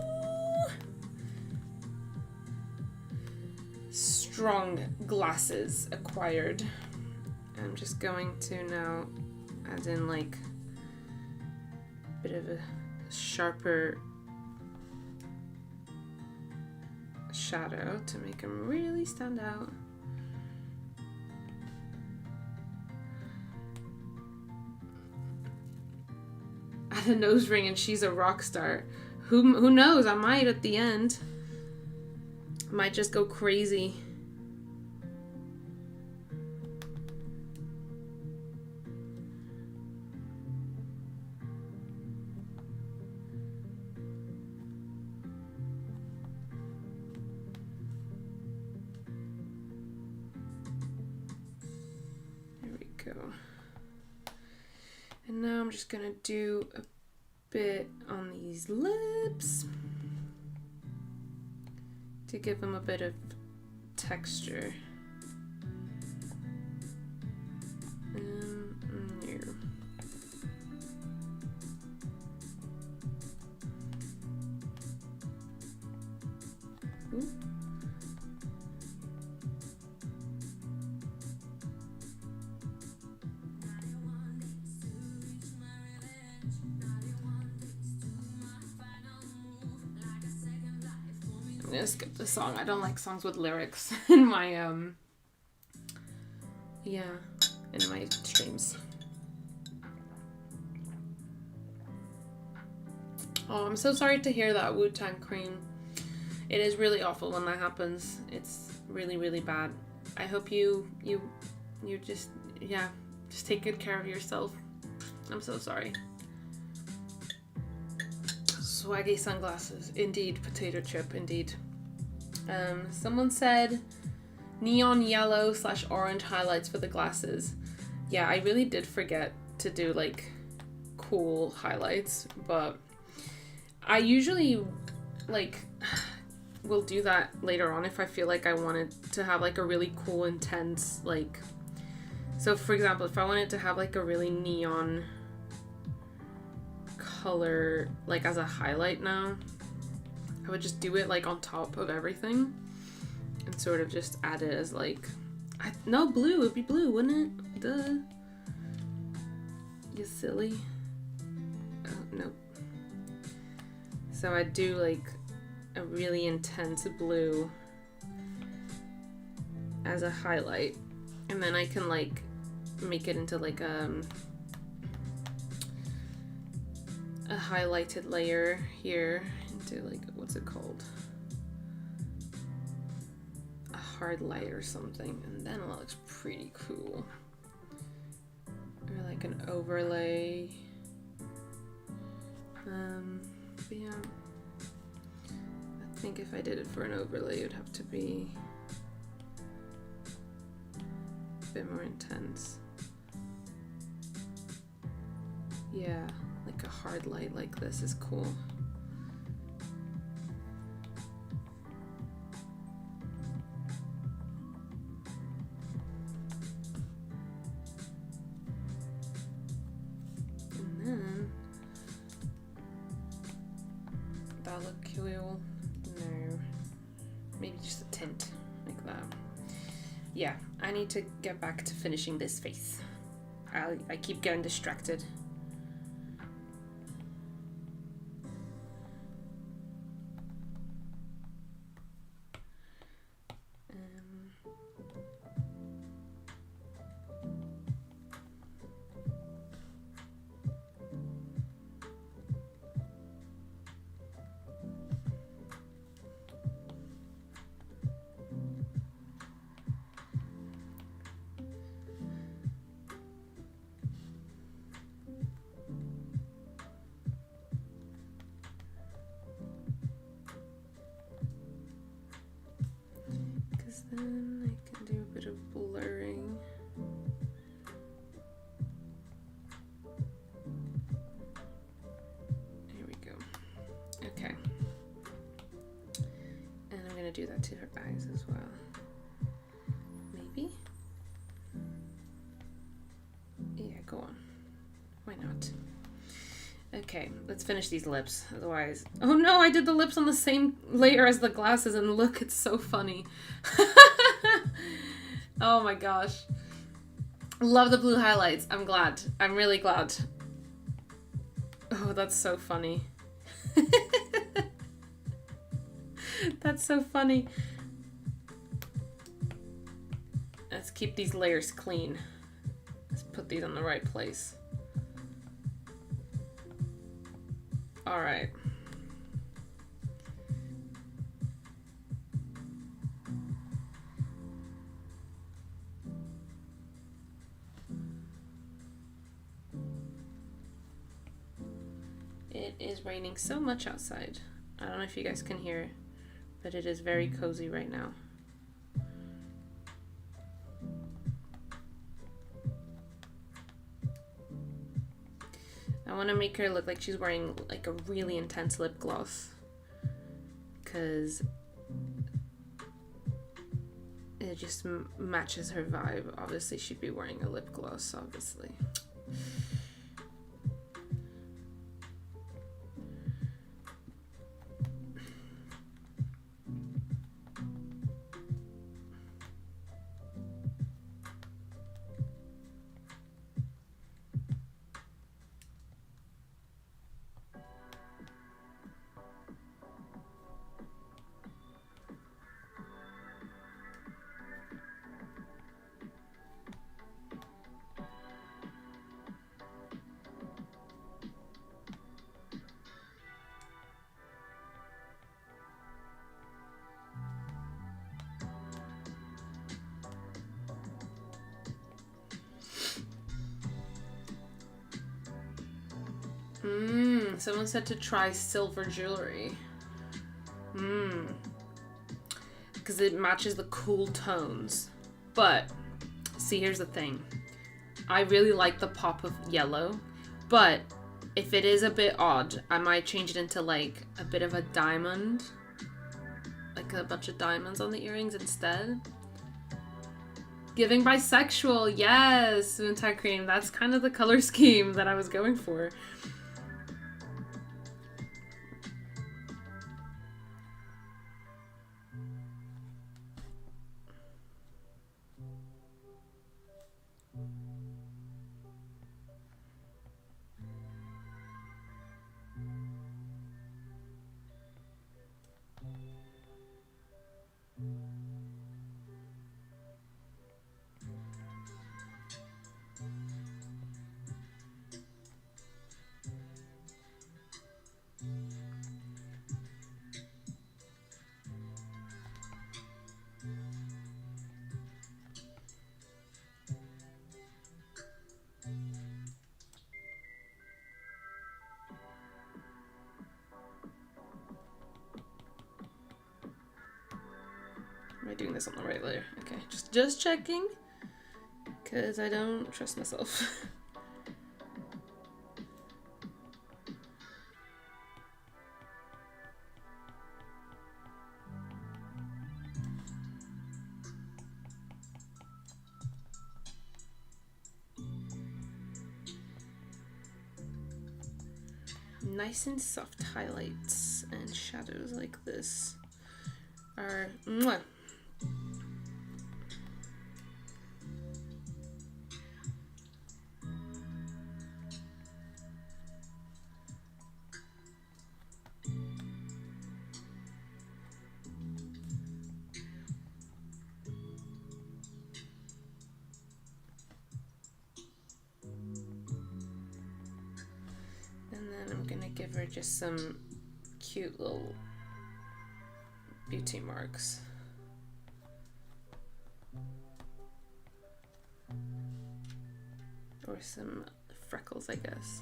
Strong glasses acquired. I'm just going to now add in like a bit of a sharper shadow to make them really stand out. Add a nose ring and she's a rock star. Who knows? I might at the end. Might just go crazy. And now I'm just gonna do a bit on these lips to give them a bit of texture. Here. Ooh. I'm gonna skip the song. I don't like songs with lyrics in my in my streams. Oh, I'm so sorry to hear that, Wu-Tang Cream. It is really awful when that happens. It's really, really bad. I hope you just take good care of yourself. I'm so sorry. Swaggy sunglasses, indeed. Potato chip, indeed. Someone said neon yellow / orange highlights for the glasses. Yeah, I really did forget to do like cool highlights, but I usually like will do that later on if I feel like I wanted to have like a really cool, intense, like, so for example, if I wanted to have like a really neon color like as a highlight now, I would just do it like on top of everything and sort of just add it as like, no, blue, it would be blue, wouldn't it? Duh. You silly. Oh, nope. So I'd do like a really intense blue as a highlight, and then I can like make it into like a highlighted layer here into like, what's it called? A hard light or something, and then it looks pretty cool. Or like an overlay. Yeah. I think if I did it for an overlay, it would have to be a bit more intense. Yeah, like a hard light like this is cool. And then that look cool. No, maybe just a tint like that. Yeah, I need to get back to finishing this face. I keep getting distracted. Then I can do a bit of blurring. Okay, let's finish these lips. Otherwise... Oh no, I did the lips on the same layer as the glasses, and look, it's so funny. Oh my gosh. Love the blue highlights. I'm glad. I'm really glad. Oh, that's so funny. That's so funny. Let's keep these layers clean. Let's put these in the right place. All right. It is raining so much outside. I don't know if you guys can hear it, but it is very cozy right now. I want to make her look like she's wearing like a really intense lip gloss, because it just matches her vibe. Obviously she'd be wearing a lip gloss, obviously. Someone said to try silver jewelry. Because it matches the cool tones. But, see, here's the thing. I really like the pop of yellow, but if it is a bit odd, I might change it into like a bit of a diamond. Like a bunch of diamonds on the earrings instead. Giving bisexual, yes, Moontie Cream. That's kind of the color scheme that I was going for. Am I doing this on the right layer? Okay, just checking, because I don't trust myself. Nice and soft highlights and shadows like this are mwah. Give her just some cute little beauty marks. Or some freckles, I guess.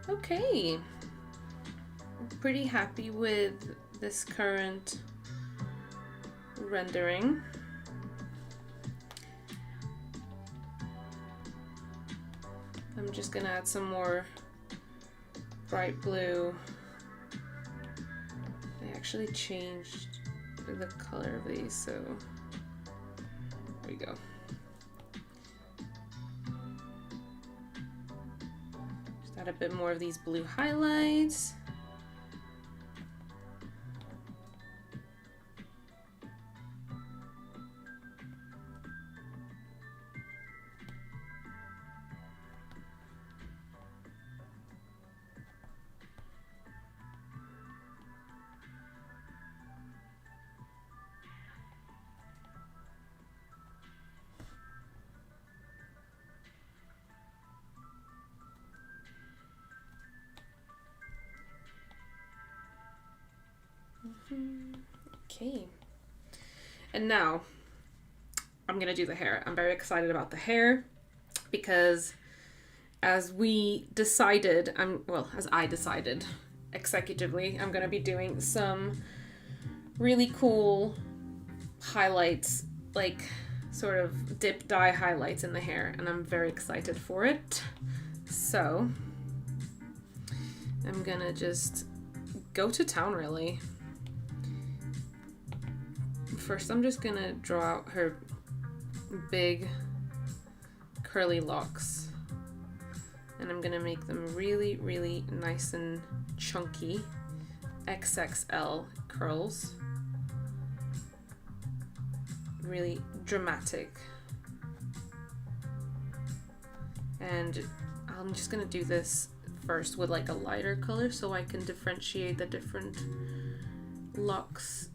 Okay. Pretty happy with this current rendering. I'm just gonna add some more bright blue. I actually changed the color of these, so there we go. Just add a bit more of these blue highlights. Okay, and now I'm gonna do the hair. I'm very excited about the hair because as I decided executively, I'm gonna be doing some really cool highlights, like sort of dip dye highlights in the hair, and I'm very excited for it. So I'm gonna just go to town, really. First, I'm just gonna draw out her big curly locks, and I'm gonna make them really, really nice and chunky XXL curls. Really dramatic. And I'm just gonna do this first with like a lighter color so I can differentiate the different locks,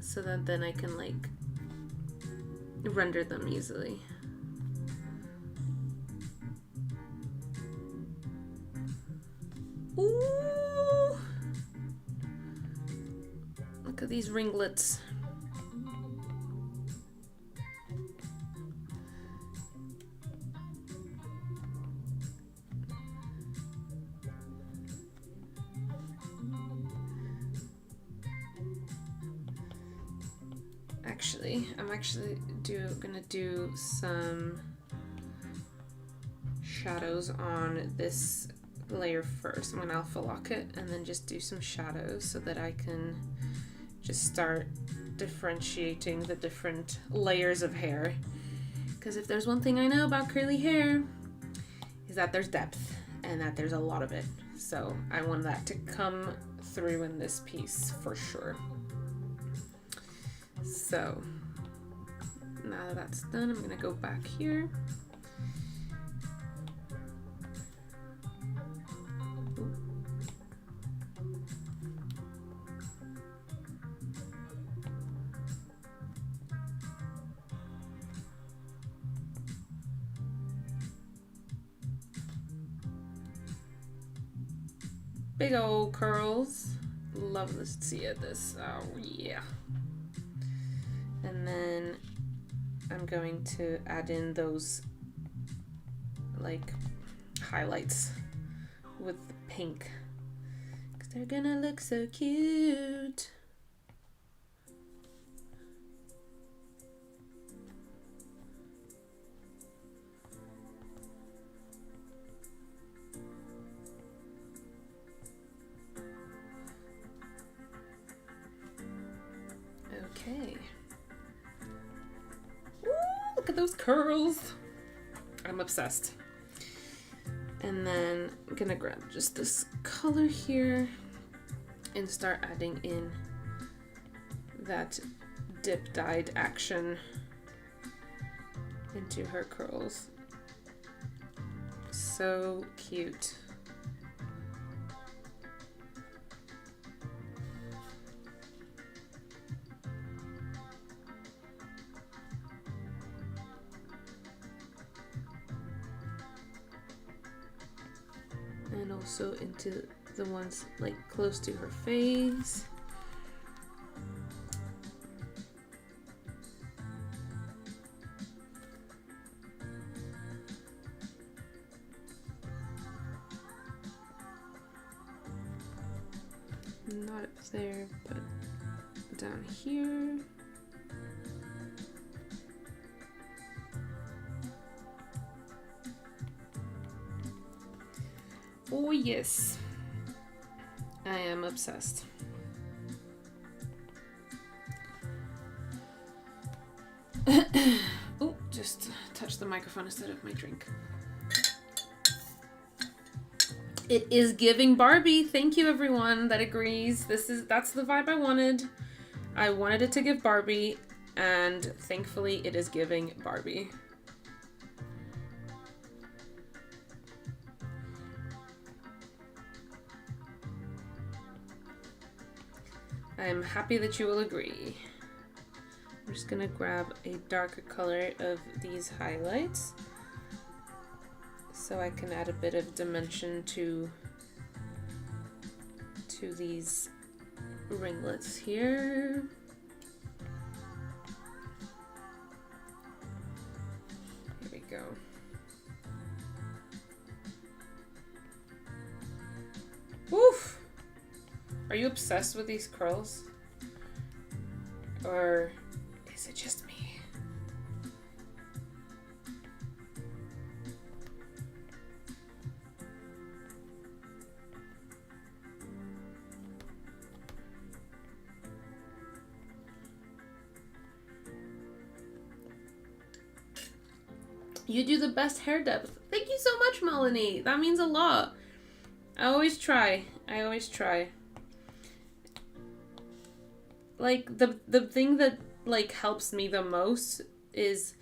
so that then I can like render them easily. Ooh! Look at these ringlets. I'm gonna do some shadows on this layer first. I'm gonna alpha lock it and then just do some shadows so that I can just start differentiating the different layers of hair. Because if there's one thing I know about curly hair, is that there's depth and that there's a lot of it. So I want that to come through in this piece for sure. So now that that's done, I'm gonna go back here. Big old curls. Love this. See this. Oh yeah. And then I'm going to add in those like highlights with the pink, because they're gonna look so cute. Okay. Ooh, look at those curls. I'm obsessed. And then I'm gonna grab just this color here and start adding in that dip dyed action into her curls. So cute. And also into the ones like close to her face. not up there, but down here. Oh yes, I am obsessed. Oh, just touched the microphone instead of my drink. It is giving Barbie. Thank you everyone that agrees. That's the vibe I wanted. I wanted it to give Barbie, and thankfully it is giving Barbie. I'm happy that you will agree. I'm just gonna grab a darker color of these highlights so I can add a bit of dimension to these ringlets here. Here we go. Woof! Are you obsessed with these curls? Or is it just me? You do the best hair depth. Thank you so much, Melanie. That means a lot. I always try. Like, the thing that, like, helps me the most is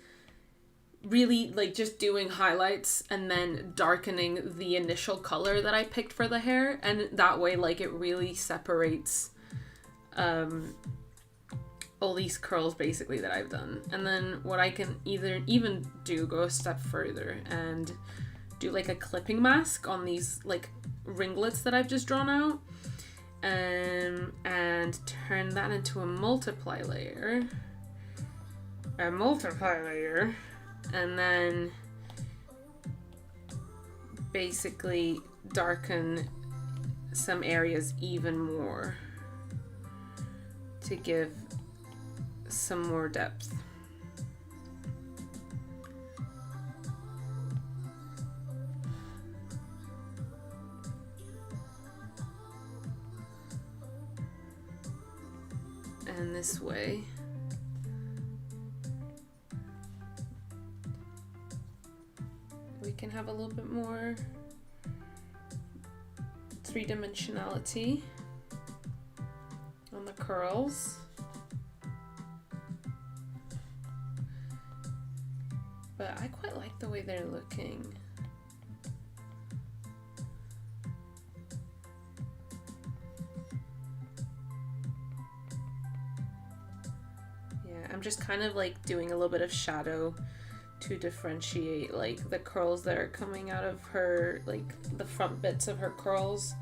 really, like, just doing highlights and then darkening the initial color that I picked for the hair. And that way, like, it really separates all these curls, basically, that I've done. And then what I can even go a step further and do, like, a clipping mask on these, like, ringlets that I've just drawn out. And turn that into a multiply layer, and then basically darken some areas even more to give some more depth. And this way we can have a little bit more three-dimensionality on the curls. But I quite like the way they're looking. I'm just kind of like doing a little bit of shadow to differentiate like the curls that are coming out of her, like the front bits of her curls,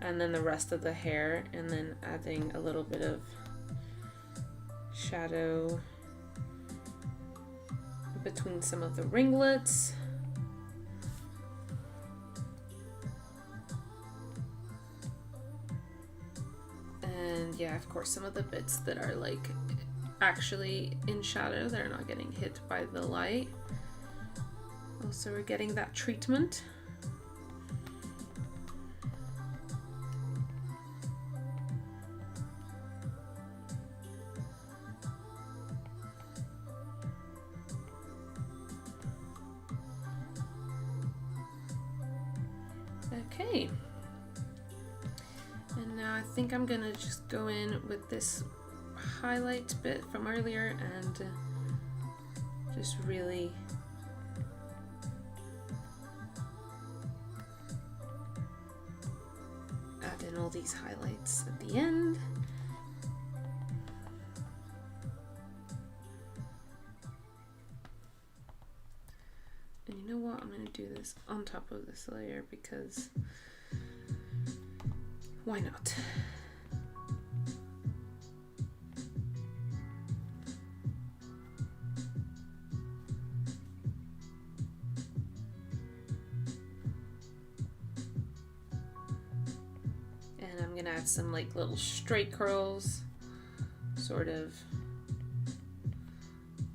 and then the rest of the hair, and then adding a little bit of shadow between some of the ringlets. And yeah, of course, some of the bits that are like actually in shadow, they're not getting hit by the light. Also, we're getting that treatment. Okay. And now I think I'm gonna just go in with this highlight bit from earlier and just really add in all these highlights at the end. And you know what? I'm going to do this on top of this layer because why not? gonna add some like little straight curls, sort of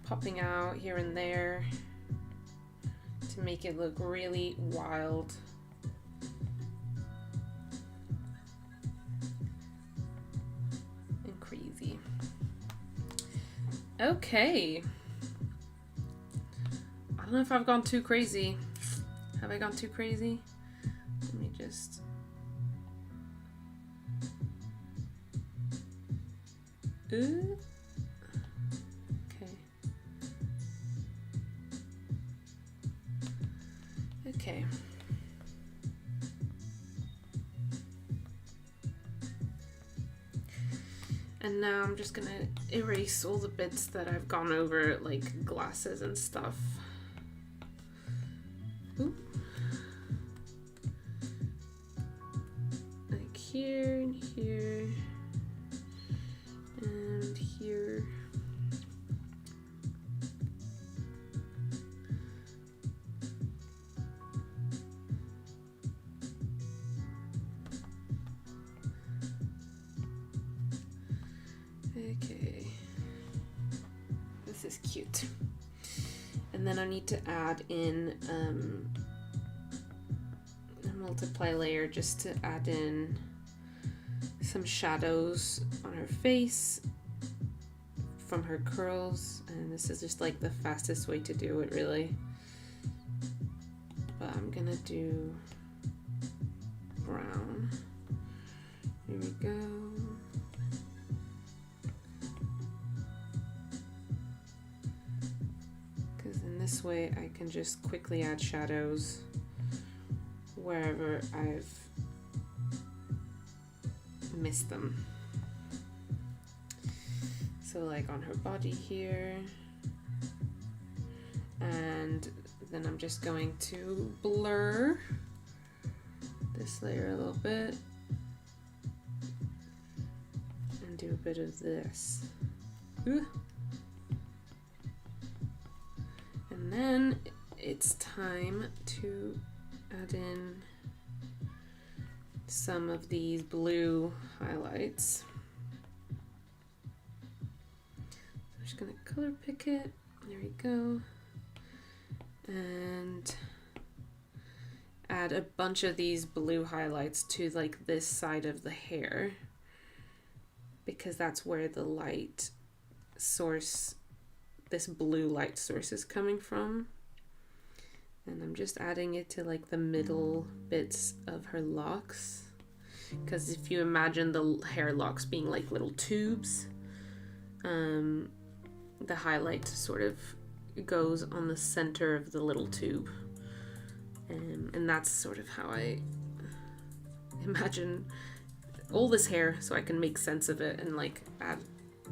popping out here and there to make it look really wild. And crazy. Okay. I don't know if I've gone too crazy. Have I gone too crazy? Let me just... Okay. Okay. And now I'm just gonna erase all the bits that I've gone over, like glasses and stuff. Ooh. Like here and here and here. Okay, this is cute. And then I need to add in a multiply layer just to add in some shadows on her face from her curls. And this is just like the fastest way to do it, really. But I'm gonna do brown. Here we go. This way I can just quickly add shadows wherever I've missed them. So like on her body here, and then I'm just going to blur this layer a little bit and do a bit of this. Ooh. And then it's time to add in some of these blue highlights. I'm just gonna color pick it. There we go. And add a bunch of these blue highlights to like this side of the hair, because that's where the light source, this blue light source, is coming from. And I'm just adding it to like the middle bits of her locks, because if you imagine the hair locks being like little tubes, the highlight sort of goes on the center of the little tube, and that's sort of how I imagine all this hair, so I can make sense of it and like add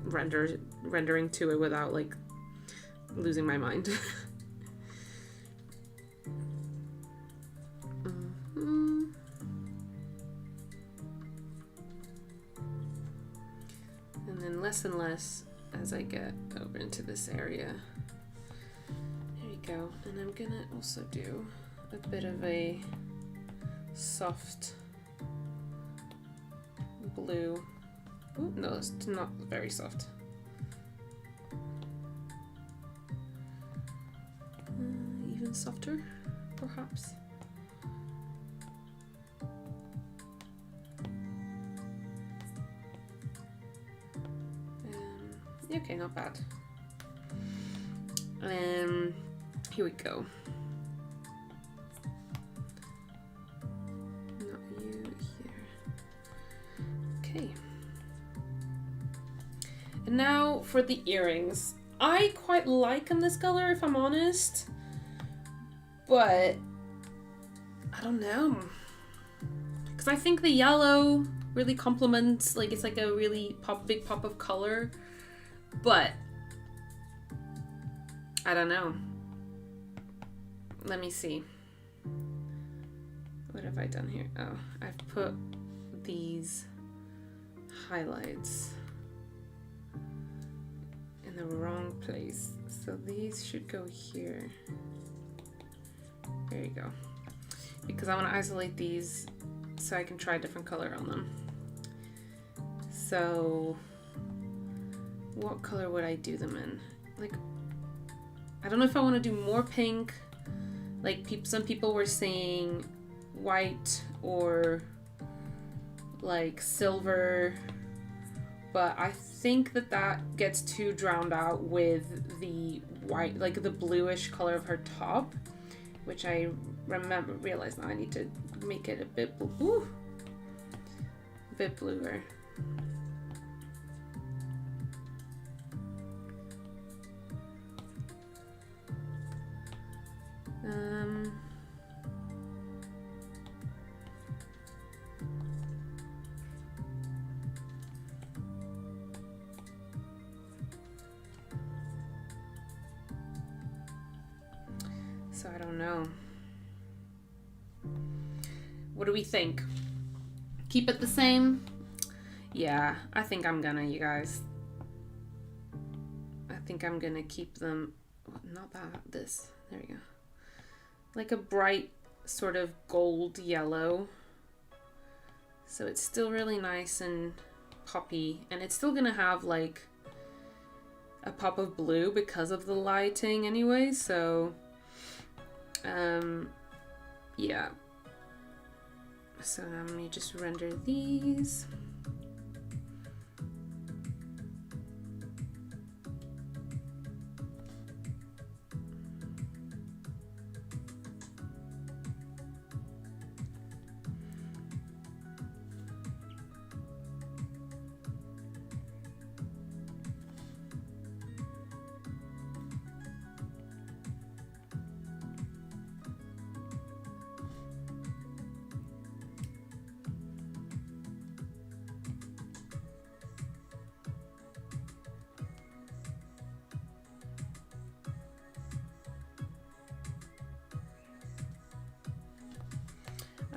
rendering to it without like losing my mind. And then less and less as I get over into this area. There you go. And I'm gonna also do a bit of a soft blue. Ooh, no, it's not very soft. Even softer, perhaps. Okay, not bad. Here we go. Not you here. Okay. And now for the earrings. I quite like them this color, if I'm honest. But I don't know. Because I think the yellow really complements, like it's like a really big pop of color. But I don't know. Let me see. What have I done here? Oh, I've put these highlights in the wrong place. So these should go here. There you go. Because I want to isolate these so I can try a different color on them. So what color would I do them in? Like, I don't know if I want to do more pink. Like some people were saying white or like silver, but I think that gets too drowned out with the white, like the bluish color of her top, which I realize now I need to make it a bit bluer. So I don't know. What do we think? Keep it the same? Yeah, I think I'm gonna, you guys. I think I'm gonna keep them, not that, this, there we go. Like a bright sort of gold yellow. So it's still really nice and poppy, and it's still gonna have like a pop of blue because of the lighting anyway, so yeah. So now let me just render these.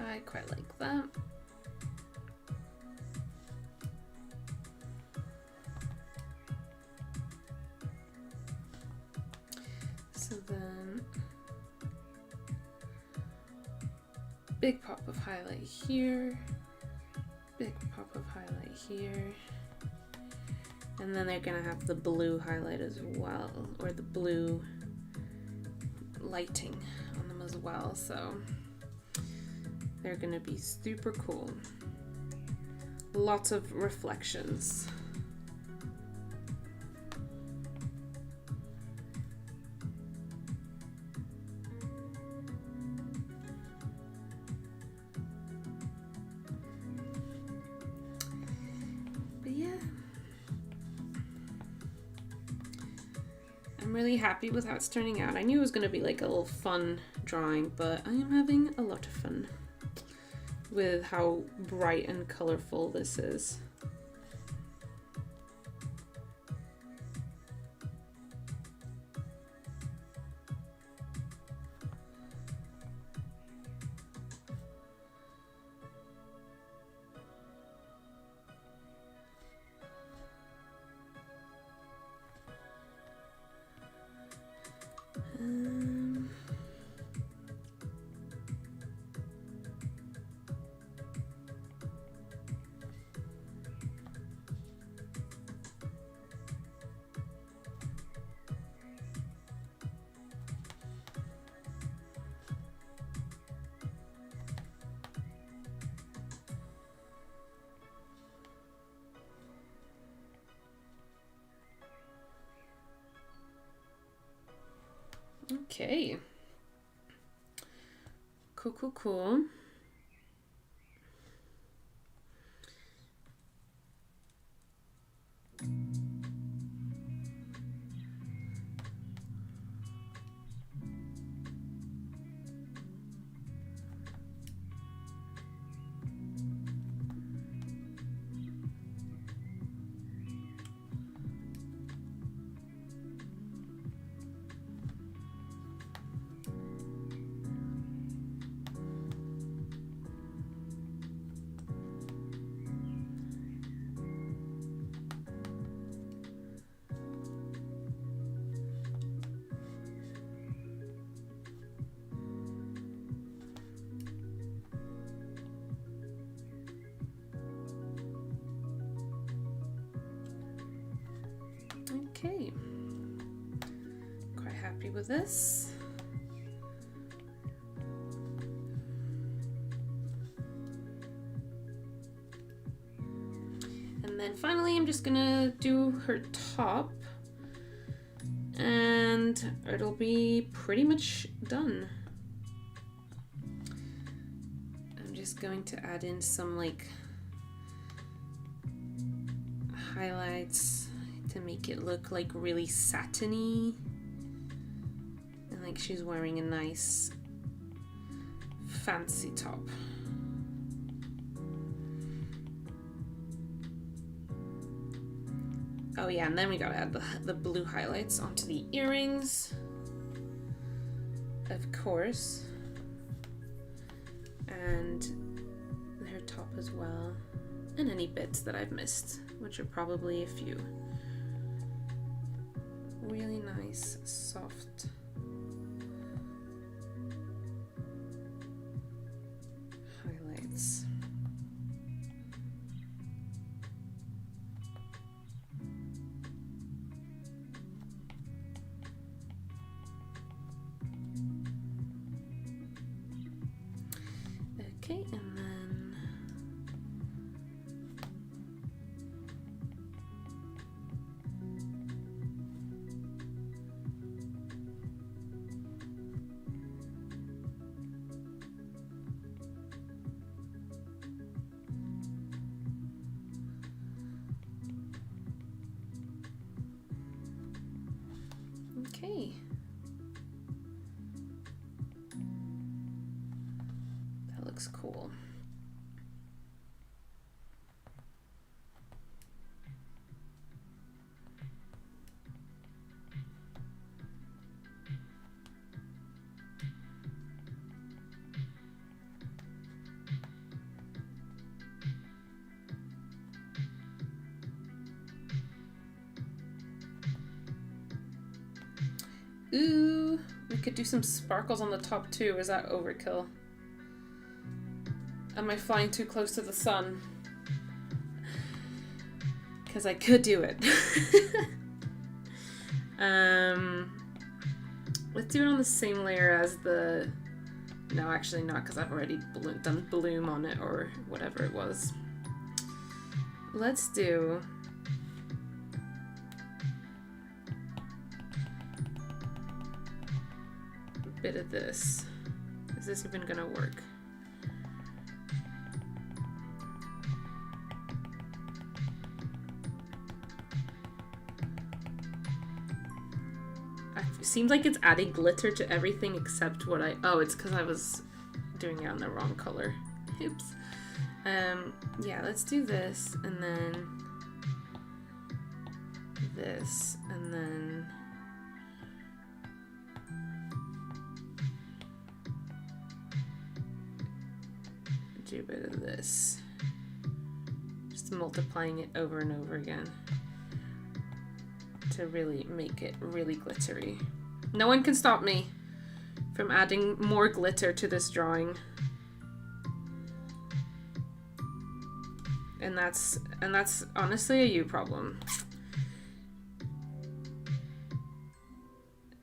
I quite like that. So then, big pop of highlight here, big pop of highlight here, and then they're gonna have the blue highlight as well, or the blue lighting on them as well, so they're gonna be super cool. Lots of reflections. But yeah, I'm really happy with how it's turning out. I knew it was gonna be like a little fun drawing, but I am having a lot of fun with how bright and colorful this is. Okay. Cool, cool, cool. Okay. Quite happy with this. And then finally I'm just gonna do her top and it'll be pretty much done. I'm just going to add in some like highlights to make it look like really satiny and like she's wearing a nice fancy top. Oh yeah, and then we gotta add the blue highlights onto the earrings, of course, and her top as well, and any bits that I've missed, which are probably a few. Really nice, soft highlights. Okay, and then okay. That looks cool. Ooh, we could do some sparkles on the top too. Is that overkill? Am I flying too close to the sun? Because I could do it. Let's do it on the same layer as the... No, actually not, because I've already done bloom on it or whatever it was. Let's do... a bit of this. Is this even gonna work? It seems like it's adding glitter to everything except what I... Oh, it's because I was doing it on the wrong color. Oops. Yeah, let's do this, and then this, and then do a bit of this. Just multiplying it over and over again to really make it really glittery. No one can stop me from adding more glitter to this drawing. And that's honestly a you problem.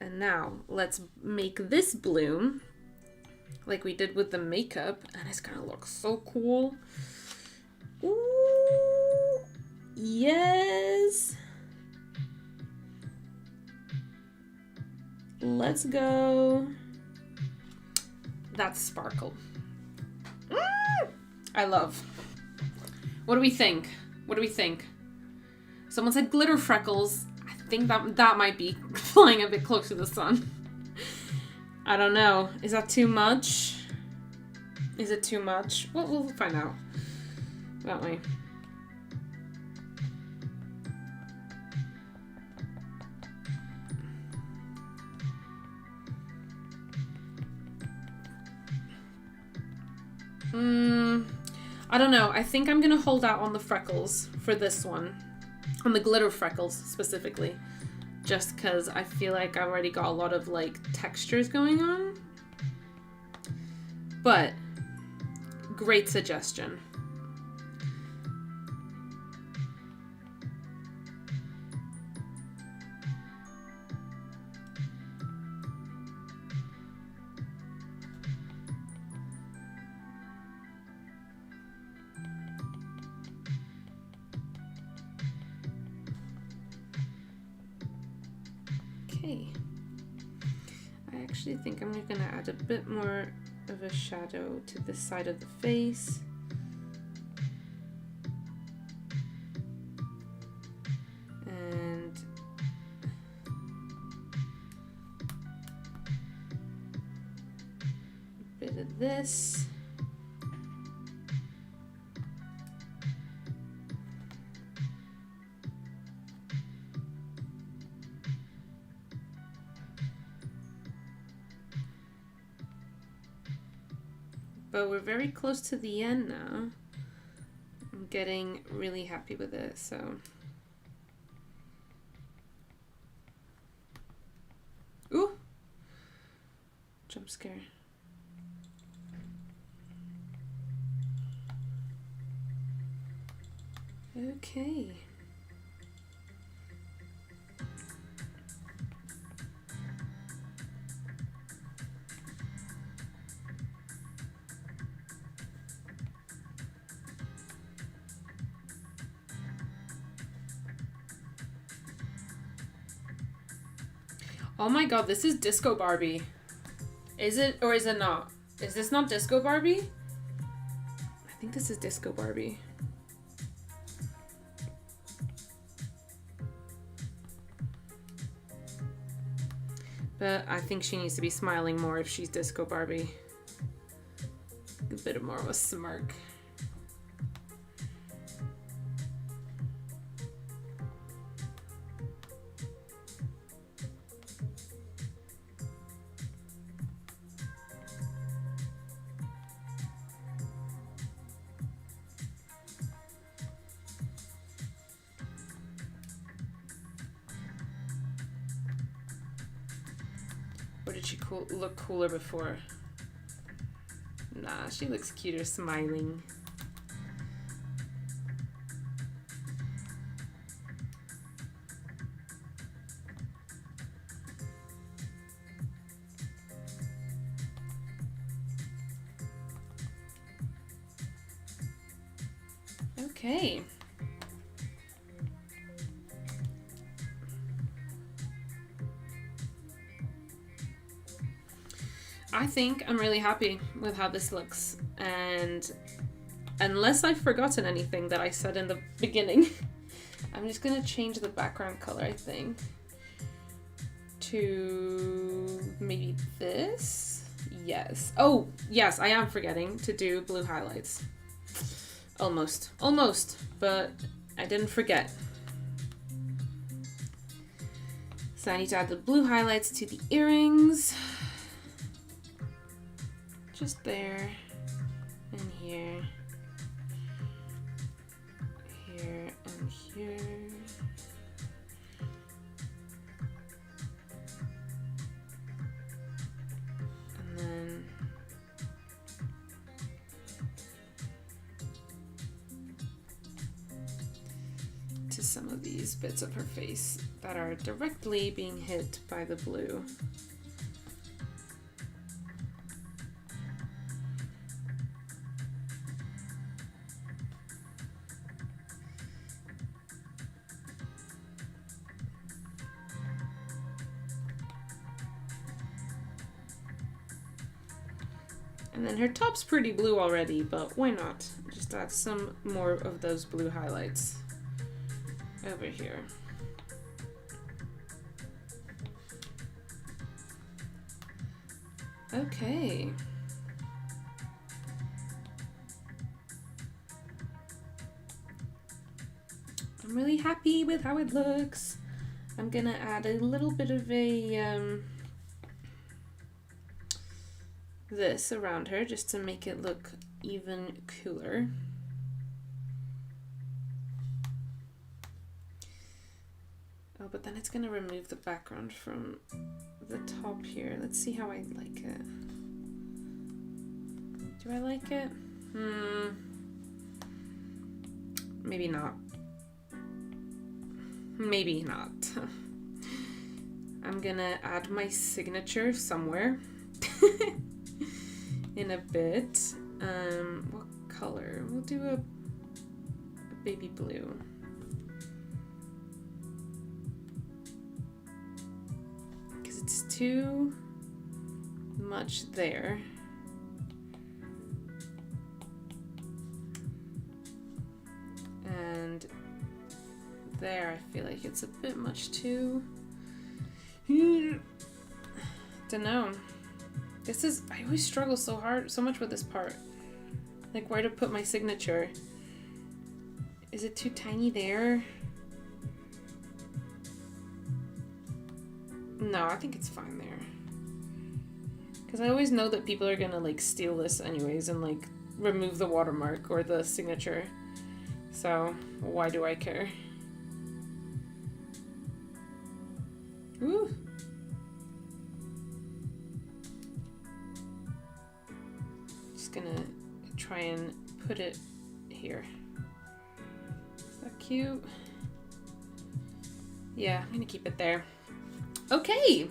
And now let's make this bloom like we did with the makeup, and it's gonna look so cool. Ooh, yes. Let's go. That's sparkle. I love. What do we think? What do we think? Someone said glitter freckles. I think that might be flying a bit close to the sun. I don't know. Is that too much? Is it too much? Well, we'll find out, won't we? I don't know. I think I'm gonna hold out on the freckles for this one. On the glitter freckles, specifically. Just because I feel like I've already got a lot of, like, textures going on. But, great suggestion. Okay. I actually think I'm gonna add a bit more of a shadow to this side of the face. And a bit of this. But we're very close to the end now. I'm getting really happy with it, so. Ooh! Jump scare. Okay. Oh my god, this is Disco Barbie. Is it or is it not? Is this not Disco Barbie? I think this is Disco Barbie. But I think she needs to be smiling more if she's Disco Barbie. A bit more of a smirk. Or did she look cooler before? Nah, she looks cuter smiling. Okay. I think I'm really happy with how this looks, and unless I've forgotten anything that I said in the beginning, I'm just gonna change the background color, I think, to maybe this. Yes. Oh, yes, I am forgetting to do blue highlights. Almost, but I didn't forget. So I need to add the blue highlights to the earrings. Just there, and here, here, and here. And then to some of these bits of her face that are directly being hit by the blue. And then her top's pretty blue already, but why not? Just add some more of those blue highlights over here. Okay. I'm really happy with how it looks. I'm gonna add a little bit of a this around her just to make it look even cooler. Oh, but then it's gonna remove the background from the top here. Let's see how I like it. Do I like it? Maybe not. Maybe not. I'm gonna add my signature somewhere. In a bit. What color? We'll do a baby blue. too much there. And there, I feel like it's a bit much too. Don't know. I always struggle so much with this part. Like where to put my signature. Is it too tiny there? No, I think it's fine there. Because I always know that people are gonna like steal this anyways and like remove the watermark or the signature. So why do I care? Ooh. Just gonna try and put it here. Is that cute? Yeah, I'm gonna keep it there. Okay.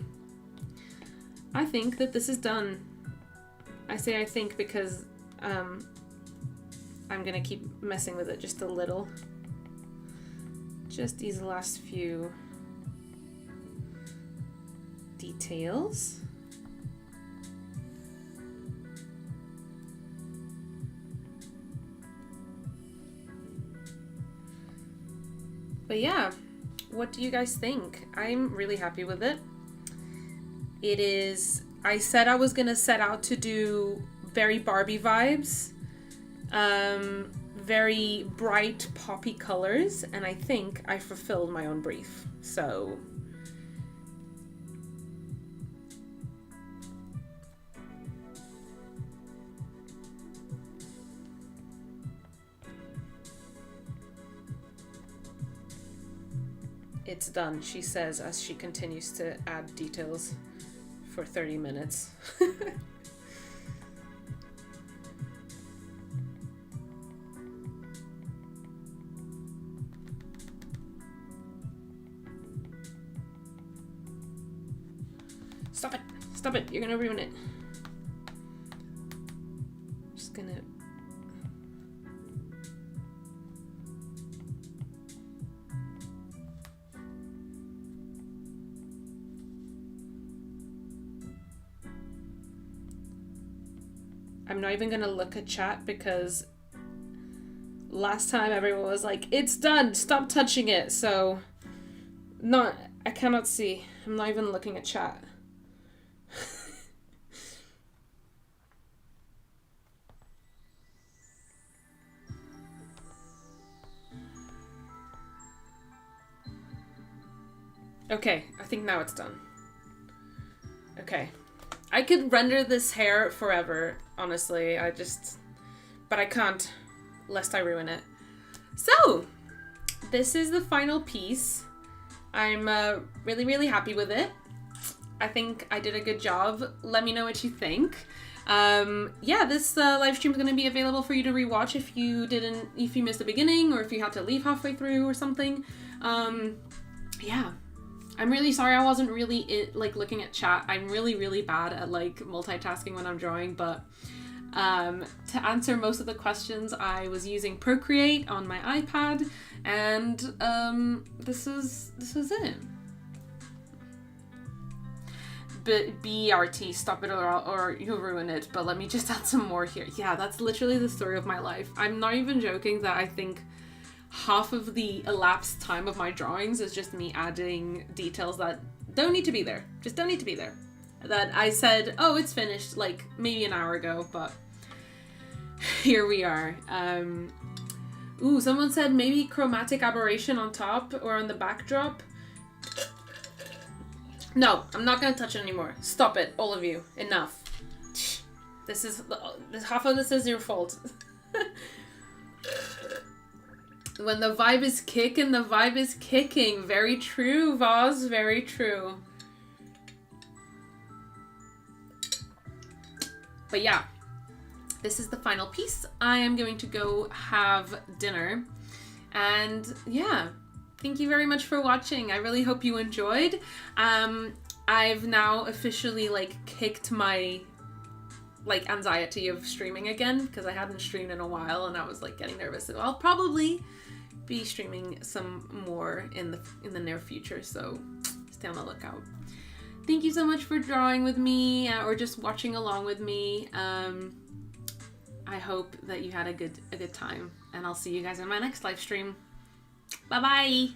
I think that this is done. I say I think because I'm gonna keep messing with it just a little. Just these last few details. But yeah, what do you guys think? I'm really happy with it. It is, I said I was gonna set out to do very Barbie vibes, very bright poppy colors, and I think I fulfilled my own brief. So it's done, she says as she continues to add details for 30 minutes. Stop it! Stop it! You're gonna ruin it. Just gonna... I'm not even gonna look at chat because last time everyone was like, it's done, stop touching it. So, I cannot see. I'm not even looking at chat. Okay, I think now it's done. Okay. I could render this hair forever, honestly. But I can't, lest I ruin it. So, this is the final piece. I'm really, really happy with it. I think I did a good job. Let me know what you think. Yeah, this live stream is going to be available for you to rewatch if you missed the beginning or if you had to leave halfway through or something. Yeah. I'm really sorry I wasn't really looking at chat. I'm really, really bad at multitasking when I'm drawing, but to answer most of the questions, I was using Procreate on my iPad, and this was it. But BRT, stop it or you'll ruin it, but let me just add some more here. Yeah, that's literally the story of my life. I'm not even joking that I think half of the elapsed time of my drawings is just me adding details that don't need to be there. Just don't need to be there. That I said, oh, it's finished maybe an hour ago, but here we are. Ooh, someone said maybe chromatic aberration on top or on the backdrop. No, I'm not gonna touch it anymore. Stop it, all of you. Enough. Half of this is your fault. When the vibe is kicking, the vibe is kicking. Very true, Vaz. Very true. But yeah, this is the final piece. I am going to go have dinner. And yeah, thank you very much for watching. I really hope you enjoyed. I've now officially kicked my anxiety of streaming again because I hadn't streamed in a while and I was getting nervous. So I'll probably be streaming some more in the near future, so stay on the lookout. thank you so much for drawing with me or just watching along with me. I hope that you had a good time, and I'll see you guys in my next live stream. Bye bye.